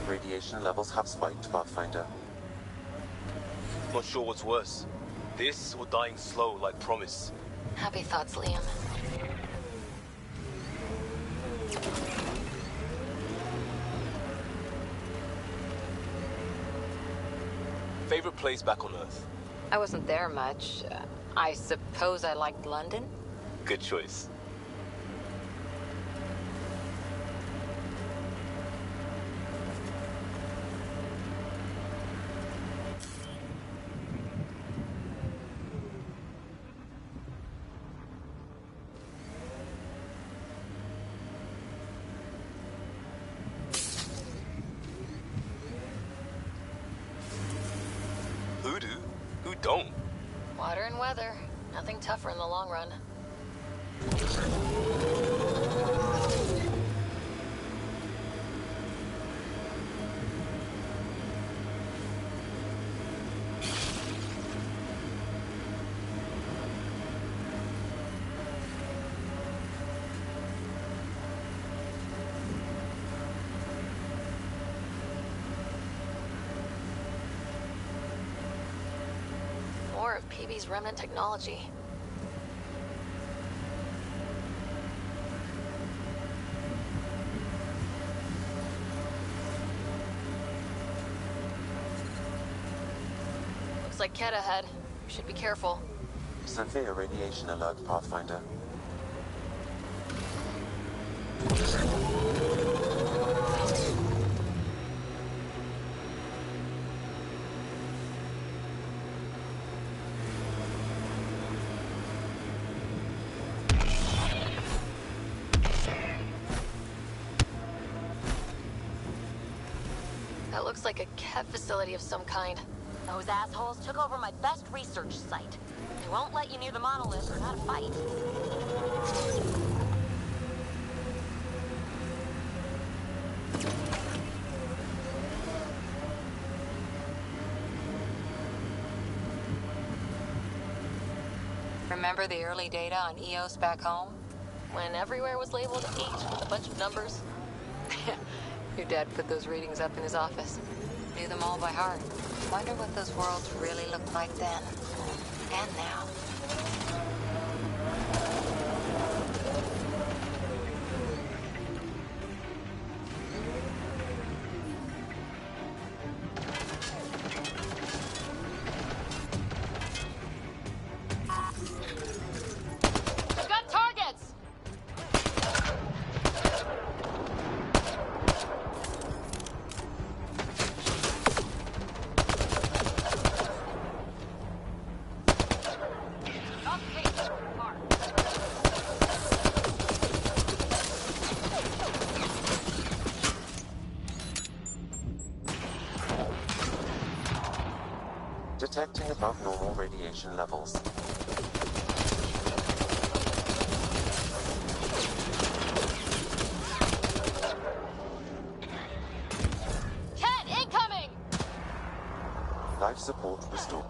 Radiation levels have spiked, Pathfinder. Not sure what's worse. This or dying slow like Promise. Happy thoughts, Liam. Favorite place back on Earth? I wasn't there much. I suppose I liked London? Good choice. Who do? Who don't? Water and weather. Nothing tougher in the long run. More of PB's remnant technology. Looks like Ket ahead. We should be careful. Severe radiation alert, Pathfinder. That looks like a Ket facility of some kind. Those assholes took over my best research site. They won't let you near the monolith or not a fight. Remember the early data on EOS back home? When everywhere was labeled H with a bunch of numbers. Your dad put those readings up in his office. Knew them all by heart. Wonder what those worlds really looked like then. And now. Detecting above normal radiation levels. Cat incoming! Life support restored.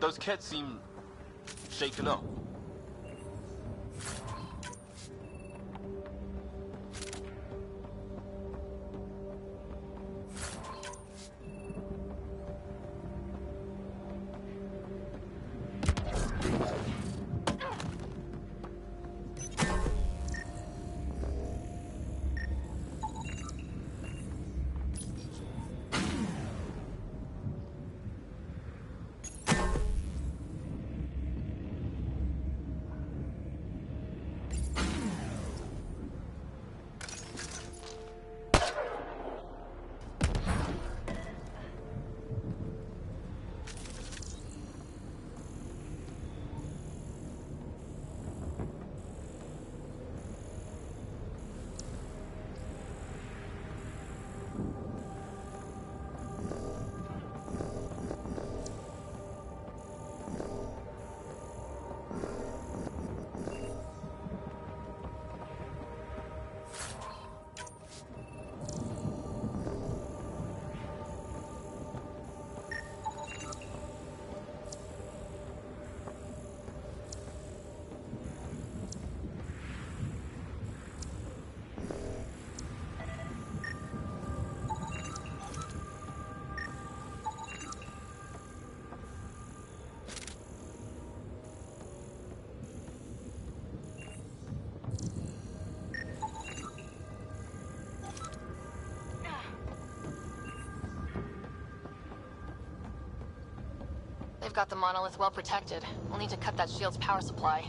Those cats seem shaken up. They've got the monolith well protected. We'll need to cut that shield's power supply.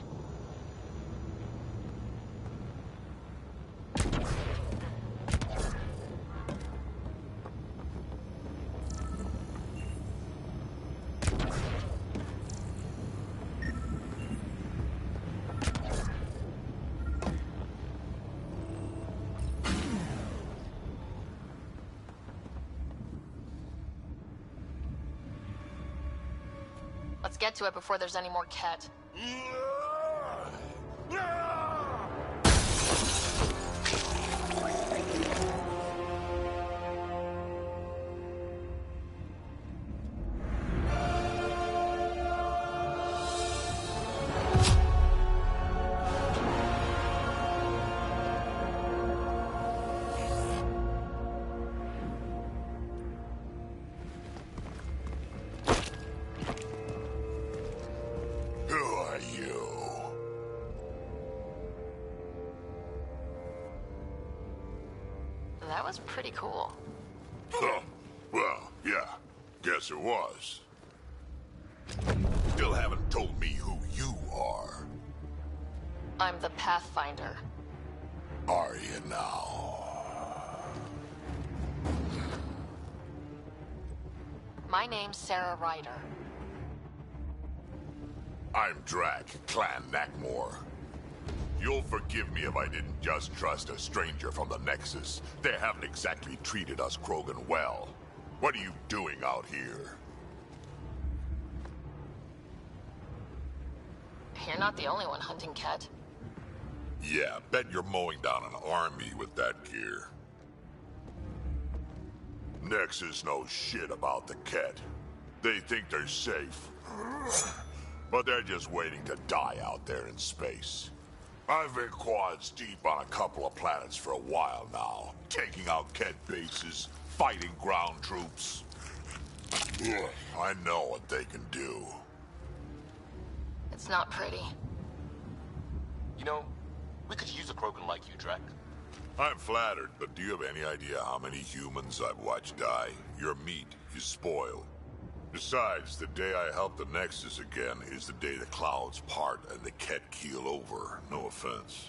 Let's get to it before there's any more Ket. That was pretty cool. Huh. Well, yeah. Guess it was. Still haven't told me who you are. I'm the Pathfinder. Are you now? My name's Sarah Ryder. I'm Drac, Clan Knackmore. You'll forgive me if I didn't just trust a stranger from the Nexus. They haven't exactly treated us Krogan well. What are you doing out here? You're not the only one hunting Ket. Yeah, bet you're mowing down an army with that gear. Nexus knows shit about the Ket. They think they're safe. But they're just waiting to die out there in space. I've been quads deep on a couple of planets for a while now, taking out Ket bases, fighting ground troops. Ugh, I know what they can do. It's not pretty. You know, we could use a Krogan like you, Drac. I'm flattered, but do you have any idea how many humans I've watched die? Your meat is spoiled. Besides, the day I help the Nexus again is the day the clouds part and the Ket keel over. No offense.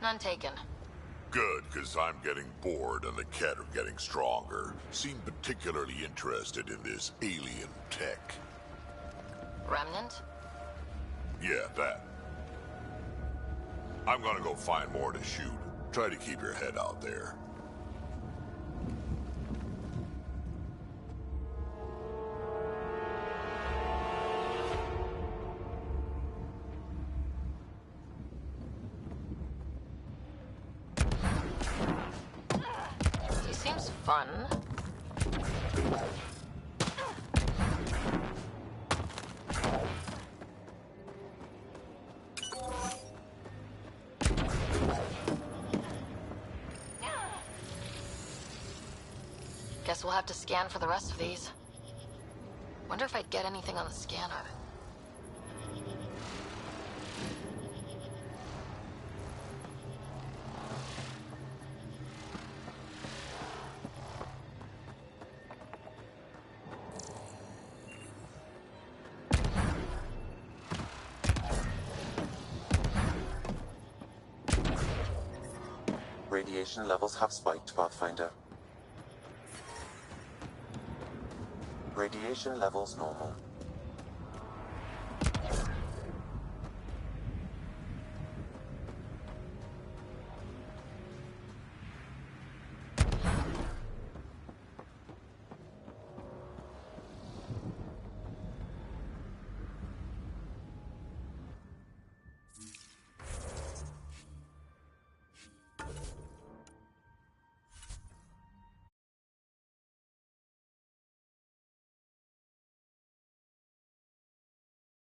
None taken. Good, because I'm getting bored and the Ket are getting stronger. Seem particularly interested in this alien tech. Remnant? Yeah, that. I'm gonna go find more to shoot. Try to keep your head out there. He seems fun. Guess we'll have to scan for the rest of these. Wonder if I'd get anything on the scanner. Radiation levels have spiked, Pathfinder. Radiation levels normal.